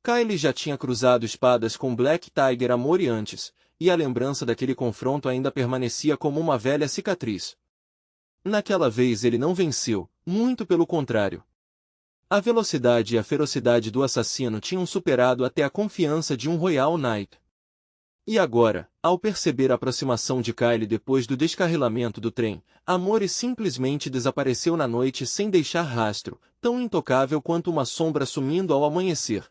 Kyle já tinha cruzado espadas com Black Tiger Amori antes, e a lembrança daquele confronto ainda permanecia como uma velha cicatriz. Naquela vez ele não venceu, muito pelo contrário. A velocidade e a ferocidade do assassino tinham superado até a confiança de um Royal Knight. E agora, ao perceber a aproximação de Kyle depois do descarrilamento do trem, Amori simplesmente desapareceu na noite sem deixar rastro, tão intocável quanto uma sombra sumindo ao amanhecer.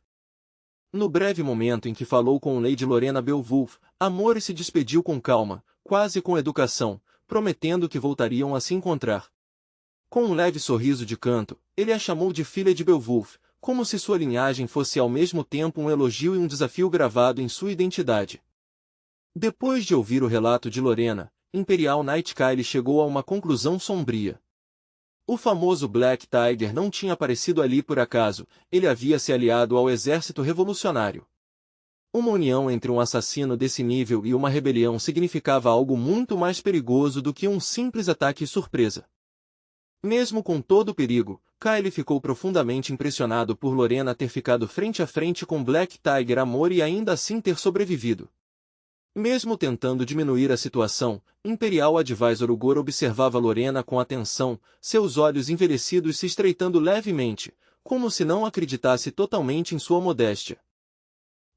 No breve momento em que falou com Lady Lorena Beowulf, Amori se despediu com calma, quase com educação, prometendo que voltariam a se encontrar. Com um leve sorriso de canto, ele a chamou de filha de Beowulf, como se sua linhagem fosse ao mesmo tempo um elogio e um desafio gravado em sua identidade. Depois de ouvir o relato de Lorena, Imperial Knight Kyle chegou a uma conclusão sombria. O famoso Black Tiger não tinha aparecido ali por acaso, ele havia se aliado ao exército revolucionário. Uma união entre um assassino desse nível e uma rebelião significava algo muito mais perigoso do que um simples ataque surpresa. Mesmo com todo o perigo, Kyle ficou profundamente impressionado por Lorena ter ficado frente a frente com Black Tiger Amori e ainda assim ter sobrevivido. Mesmo tentando diminuir a situação, Imperial Advisor Ugor observava Lorena com atenção, seus olhos envelhecidos se estreitando levemente, como se não acreditasse totalmente em sua modéstia.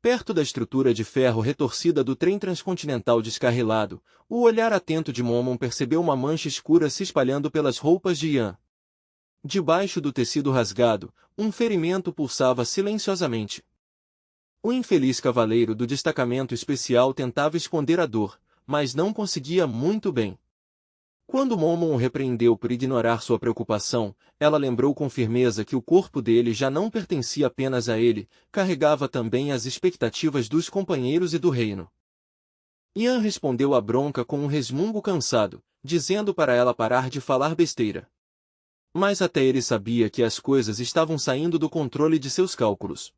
Perto da estrutura de ferro retorcida do trem transcontinental descarrilado, o olhar atento de Momon percebeu uma mancha escura se espalhando pelas roupas de Ian. Debaixo do tecido rasgado, um ferimento pulsava silenciosamente. O infeliz cavaleiro do destacamento especial tentava esconder a dor, mas não conseguia muito bem. Quando Momon o repreendeu por ignorar sua preocupação, ela lembrou com firmeza que o corpo dele já não pertencia apenas a ele, carregava também as expectativas dos companheiros e do reino. Ian respondeu à bronca com um resmungo cansado, dizendo para ela parar de falar besteira. Mas até ele sabia que as coisas estavam saindo do controle de seus cálculos.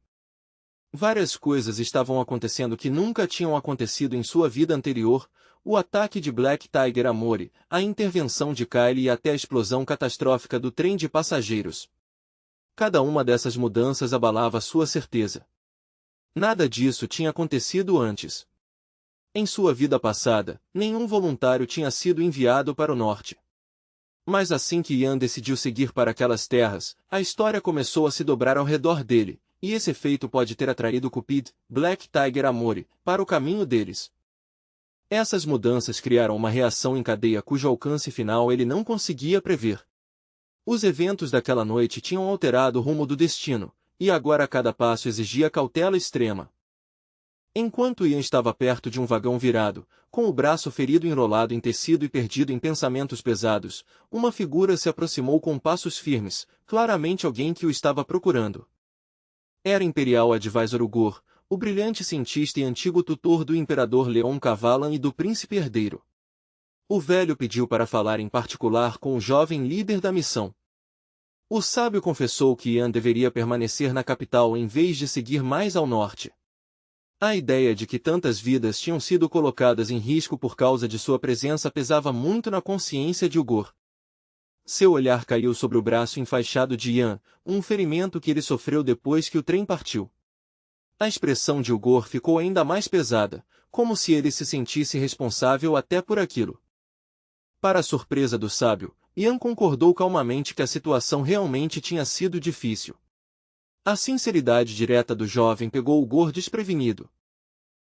Várias coisas estavam acontecendo que nunca tinham acontecido em sua vida anterior, o ataque de Black Tiger Amori, a intervenção de Kyle e até a explosão catastrófica do trem de passageiros. Cada uma dessas mudanças abalava sua certeza. Nada disso tinha acontecido antes. Em sua vida passada, nenhum voluntário tinha sido enviado para o norte. Mas assim que Ian decidiu seguir para aquelas terras, a história começou a se dobrar ao redor dele, e esse efeito pode ter atraído Cupid, Black Tiger Amori, para o caminho deles. Essas mudanças criaram uma reação em cadeia cujo alcance final ele não conseguia prever. Os eventos daquela noite tinham alterado o rumo do destino, e agora cada passo exigia cautela extrema. Enquanto Ian estava perto de um vagão virado, com o braço ferido enrolado em tecido e perdido em pensamentos pesados, uma figura se aproximou com passos firmes, claramente alguém que o estava procurando. Era Imperial Advisor Ugor, o brilhante cientista e antigo tutor do Imperador Leon Kavalan e do Príncipe Herdeiro. O velho pediu para falar em particular com o jovem líder da missão. O sábio confessou que Ian deveria permanecer na capital em vez de seguir mais ao norte. A ideia de que tantas vidas tinham sido colocadas em risco por causa de sua presença pesava muito na consciência de Ugor. Seu olhar caiu sobre o braço enfaixado de Ian, um ferimento que ele sofreu depois que o trem partiu. A expressão de Ugor ficou ainda mais pesada, como se ele se sentisse responsável até por aquilo. Para a surpresa do sábio, Ian concordou calmamente que a situação realmente tinha sido difícil. A sinceridade direta do jovem pegou Ugor desprevenido.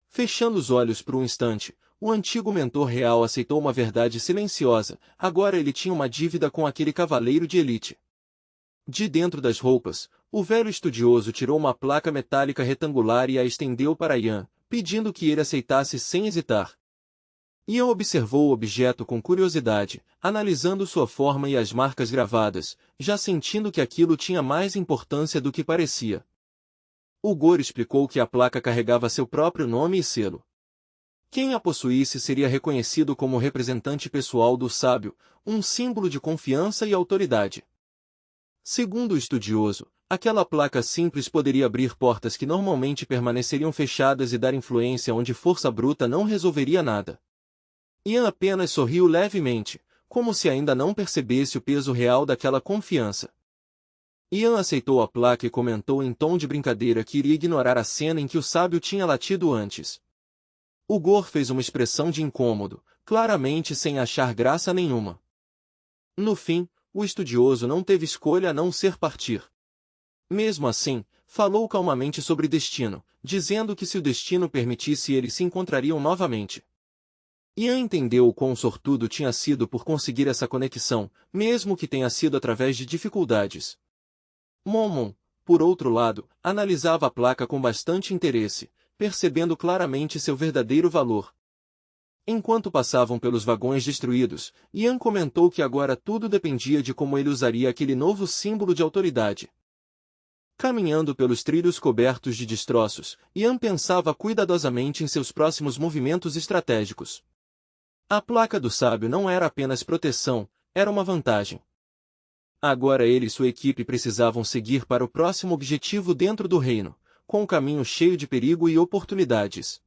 Fechando os olhos por um instante, o antigo mentor real aceitou uma verdade silenciosa, agora ele tinha uma dívida com aquele cavaleiro de elite. De dentro das roupas, O velho estudioso tirou uma placa metálica retangular e a estendeu para Ian, pedindo que ele aceitasse sem hesitar. Ian observou o objeto com curiosidade, analisando sua forma e as marcas gravadas, já sentindo que aquilo tinha mais importância do que parecia. O Gore explicou que a placa carregava seu próprio nome e selo. Quem a possuísse seria reconhecido como representante pessoal do sábio, um símbolo de confiança e autoridade. Segundo o estudioso, aquela placa simples poderia abrir portas que normalmente permaneceriam fechadas e dar influência onde força bruta não resolveria nada. Ian apenas sorriu levemente, como se ainda não percebesse o peso real daquela confiança. Ian aceitou a placa e comentou em tom de brincadeira que iria ignorar a cena em que o sábio tinha latido antes. O Gore fez uma expressão de incômodo, claramente sem achar graça nenhuma. No fim, o estudioso não teve escolha a não ser partir. Mesmo assim, falou calmamente sobre destino, dizendo que se o destino permitisse eles se encontrariam novamente. Ian entendeu o quão sortudo tinha sido por conseguir essa conexão, mesmo que tenha sido através de dificuldades. Mormon, por outro lado, analisava a placa com bastante interesse, percebendo claramente seu verdadeiro valor. Enquanto passavam pelos vagões destruídos, Ian comentou que agora tudo dependia de como ele usaria aquele novo símbolo de autoridade. Caminhando pelos trilhos cobertos de destroços, Ian pensava cuidadosamente em seus próximos movimentos estratégicos. A placa do sábio não era apenas proteção, era uma vantagem. Agora ele e sua equipe precisavam seguir para o próximo objetivo dentro do reino, com um caminho cheio de perigo e oportunidades.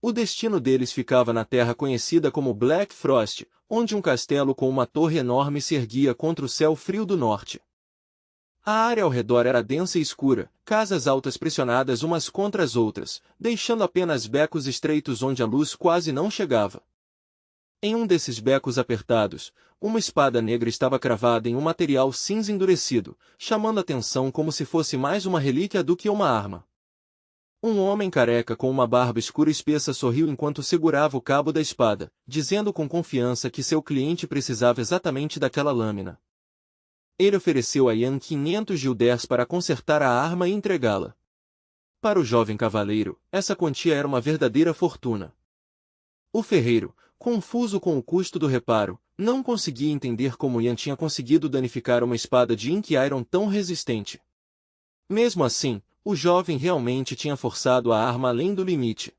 O destino deles ficava na terra conhecida como Black Frost, onde um castelo com uma torre enorme se erguia contra o céu frio do norte. A área ao redor era densa e escura, casas altas pressionadas umas contra as outras, deixando apenas becos estreitos onde a luz quase não chegava. Em um desses becos apertados, uma espada negra estava cravada em um material cinza endurecido, chamando atenção como se fosse mais uma relíquia do que uma arma. Um homem careca com uma barba escura espessa sorriu enquanto segurava o cabo da espada, dizendo com confiança que seu cliente precisava exatamente daquela lâmina. Ele ofereceu a Ian 500 guilders para consertar a arma e entregá-la. Para o jovem cavaleiro, essa quantia era uma verdadeira fortuna. O ferreiro, confuso com o custo do reparo, não conseguia entender como Ian tinha conseguido danificar uma espada de Ink Iron tão resistente. Mesmo assim, o jovem realmente tinha forçado a arma além do limite.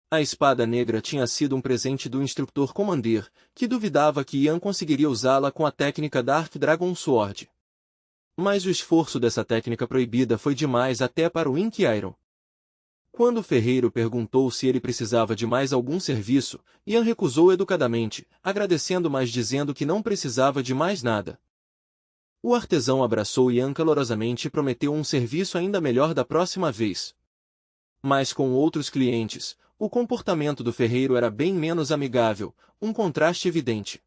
A espada negra tinha sido um presente do instrutor Commander, que duvidava que Ian conseguiria usá-la com a técnica Dark Dragon Sword. Mas o esforço dessa técnica proibida foi demais até para o Ink Iron. Quando o ferreiro perguntou se ele precisava de mais algum serviço, Ian recusou educadamente, agradecendo mas dizendo que não precisava de mais nada. O artesão abraçou Ian calorosamente e prometeu um serviço ainda melhor da próxima vez. Mas com outros clientes, o comportamento do ferreiro era bem menos amigável, um contraste evidente.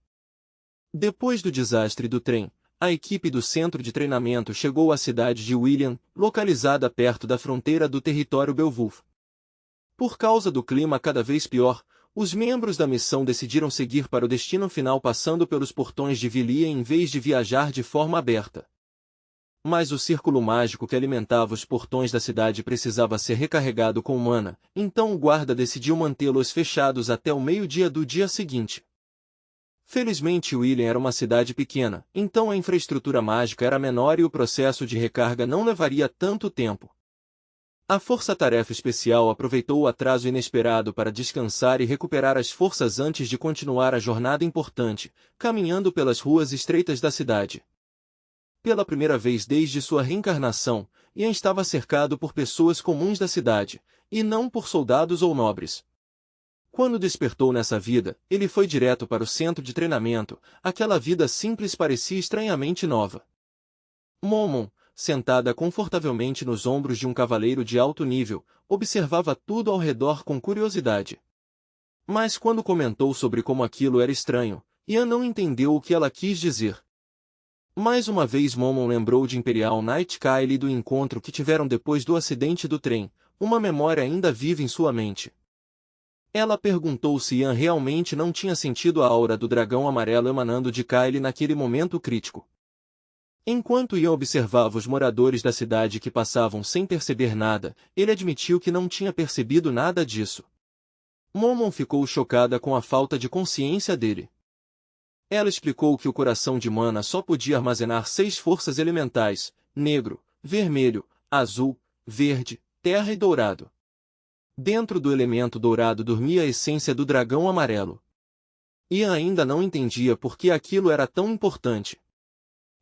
Depois do desastre do trem, a equipe do centro de treinamento chegou à cidade de William, localizada perto da fronteira do território Beowulf. Por causa do clima cada vez pior, os membros da missão decidiram seguir para o destino final passando pelos portões de Vilia em vez de viajar de forma aberta. Mas o círculo mágico que alimentava os portões da cidade precisava ser recarregado com mana, então o guarda decidiu mantê-los fechados até o meio-dia do dia seguinte. Felizmente William era uma cidade pequena, então a infraestrutura mágica era menor e o processo de recarga não levaria tanto tempo. A Força-Tarefa Especial aproveitou o atraso inesperado para descansar e recuperar as forças antes de continuar a jornada importante, caminhando pelas ruas estreitas da cidade. Pela primeira vez desde sua reencarnação, Ian estava cercado por pessoas comuns da cidade, e não por soldados ou nobres. Quando despertou nessa vida, ele foi direto para o centro de treinamento, aquela vida simples parecia estranhamente nova. Mormon, sentada confortavelmente nos ombros de um cavaleiro de alto nível, observava tudo ao redor com curiosidade. Mas quando comentou sobre como aquilo era estranho, Ian não entendeu o que ela quis dizer. Mais uma vez Mormon lembrou de Imperial Night Kyle e do encontro que tiveram depois do acidente do trem, uma memória ainda viva em sua mente. Ela perguntou se Ian realmente não tinha sentido a aura do dragão amarelo emanando de Kyle naquele momento crítico. Enquanto Ian observava os moradores da cidade que passavam sem perceber nada, ele admitiu que não tinha percebido nada disso. Momon ficou chocada com a falta de consciência dele. Ela explicou que o coração de mana só podia armazenar 6 forças elementais: negro, vermelho, azul, verde, terra e dourado. Dentro do elemento dourado dormia a essência do dragão amarelo. Ian ainda não entendia por que aquilo era tão importante.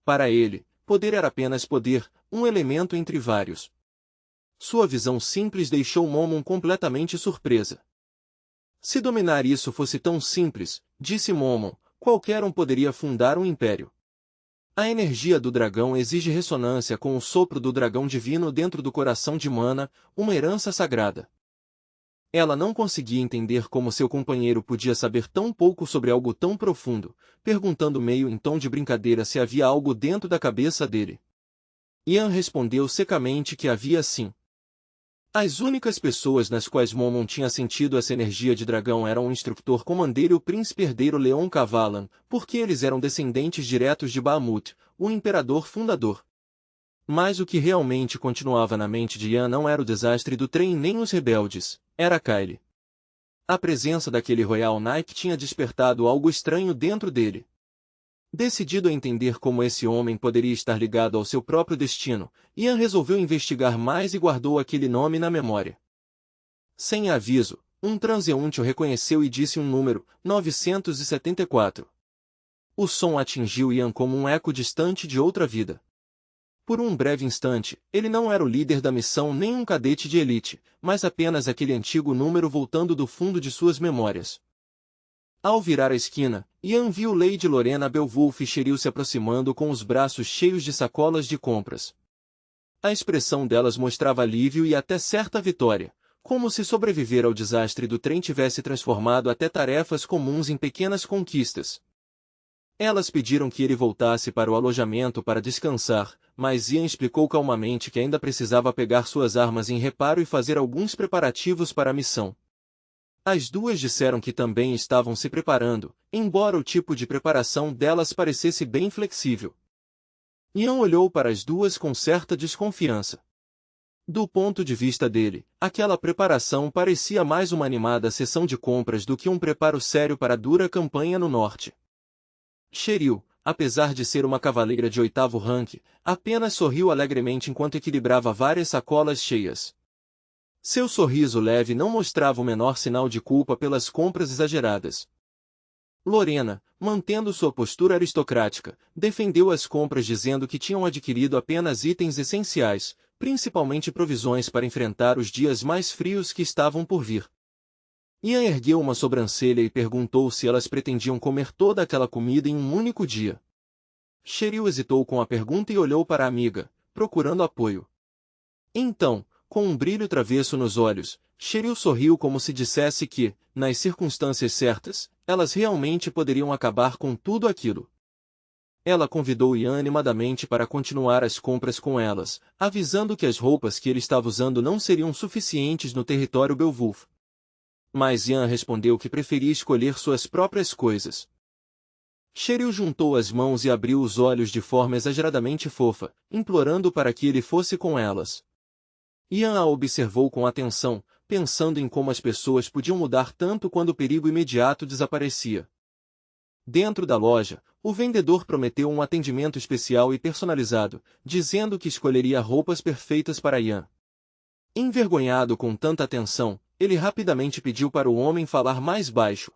Para ele, poder era apenas poder, um elemento entre vários. Sua visão simples deixou Momon completamente surpresa. Se dominar isso fosse tão simples, disse Momon, qualquer um poderia fundar um império. A energia do dragão exige ressonância com o sopro do dragão divino dentro do coração de Mana, uma herança sagrada. Ela não conseguia entender como seu companheiro podia saber tão pouco sobre algo tão profundo, perguntando meio em tom de brincadeira se havia algo dentro da cabeça dele. Ian respondeu secamente que havia sim. As únicas pessoas nas quais Momon tinha sentido essa energia de dragão eram o instrutor comandeiro e o príncipe herdeiro Leon Kavalan, porque eles eram descendentes diretos de Bahamut, o imperador fundador. Mas o que realmente continuava na mente de Ian não era o desastre do trem nem os rebeldes, era Kyle. A presença daquele Royal Knight tinha despertado algo estranho dentro dele. Decidido a entender como esse homem poderia estar ligado ao seu próprio destino, Ian resolveu investigar mais e guardou aquele nome na memória. Sem aviso, um transeunte o reconheceu e disse um número, 974. O som atingiu Ian como um eco distante de outra vida. Por um breve instante, ele não era o líder da missão nem um cadete de elite, mas apenas aquele antigo número voltando do fundo de suas memórias. Ao virar a esquina, Ian viu Lady Lorena Beowulf e Cheryl se aproximando com os braços cheios de sacolas de compras. A expressão delas mostrava alívio e até certa vitória, como se sobreviver ao desastre do trem tivesse transformado até tarefas comuns em pequenas conquistas. Elas pediram que ele voltasse para o alojamento para descansar, mas Ian explicou calmamente que ainda precisava pegar suas armas em reparo e fazer alguns preparativos para a missão. As duas disseram que também estavam se preparando, embora o tipo de preparação delas parecesse bem flexível. Ian olhou para as duas com certa desconfiança. Do ponto de vista dele, aquela preparação parecia mais uma animada sessão de compras do que um preparo sério para a dura campanha no norte. Cheryl, apesar de ser uma cavaleira de 8º rank, apenas sorriu alegremente enquanto equilibrava várias sacolas cheias. Seu sorriso leve não mostrava o menor sinal de culpa pelas compras exageradas. Lorena, mantendo sua postura aristocrática, defendeu as compras dizendo que tinham adquirido apenas itens essenciais, principalmente provisões para enfrentar os dias mais frios que estavam por vir. Ian ergueu uma sobrancelha e perguntou se elas pretendiam comer toda aquela comida em um único dia. Cheryl hesitou com a pergunta e olhou para a amiga, procurando apoio. Então, com um brilho travesso nos olhos, Cheryl sorriu como se dissesse que, nas circunstâncias certas, elas realmente poderiam acabar com tudo aquilo. Ela convidou Ian animadamente para continuar as compras com elas, avisando que as roupas que ele estava usando não seriam suficientes no território Beowulf. Mas Ian respondeu que preferia escolher suas próprias coisas. Cheryl juntou as mãos e abriu os olhos de forma exageradamente fofa, implorando para que ele fosse com elas. Ian a observou com atenção, pensando em como as pessoas podiam mudar tanto quando o perigo imediato desaparecia. Dentro da loja, o vendedor prometeu um atendimento especial e personalizado, dizendo que escolheria roupas perfeitas para Ian. Envergonhado com tanta atenção, ele rapidamente pediu para o homem falar mais baixo,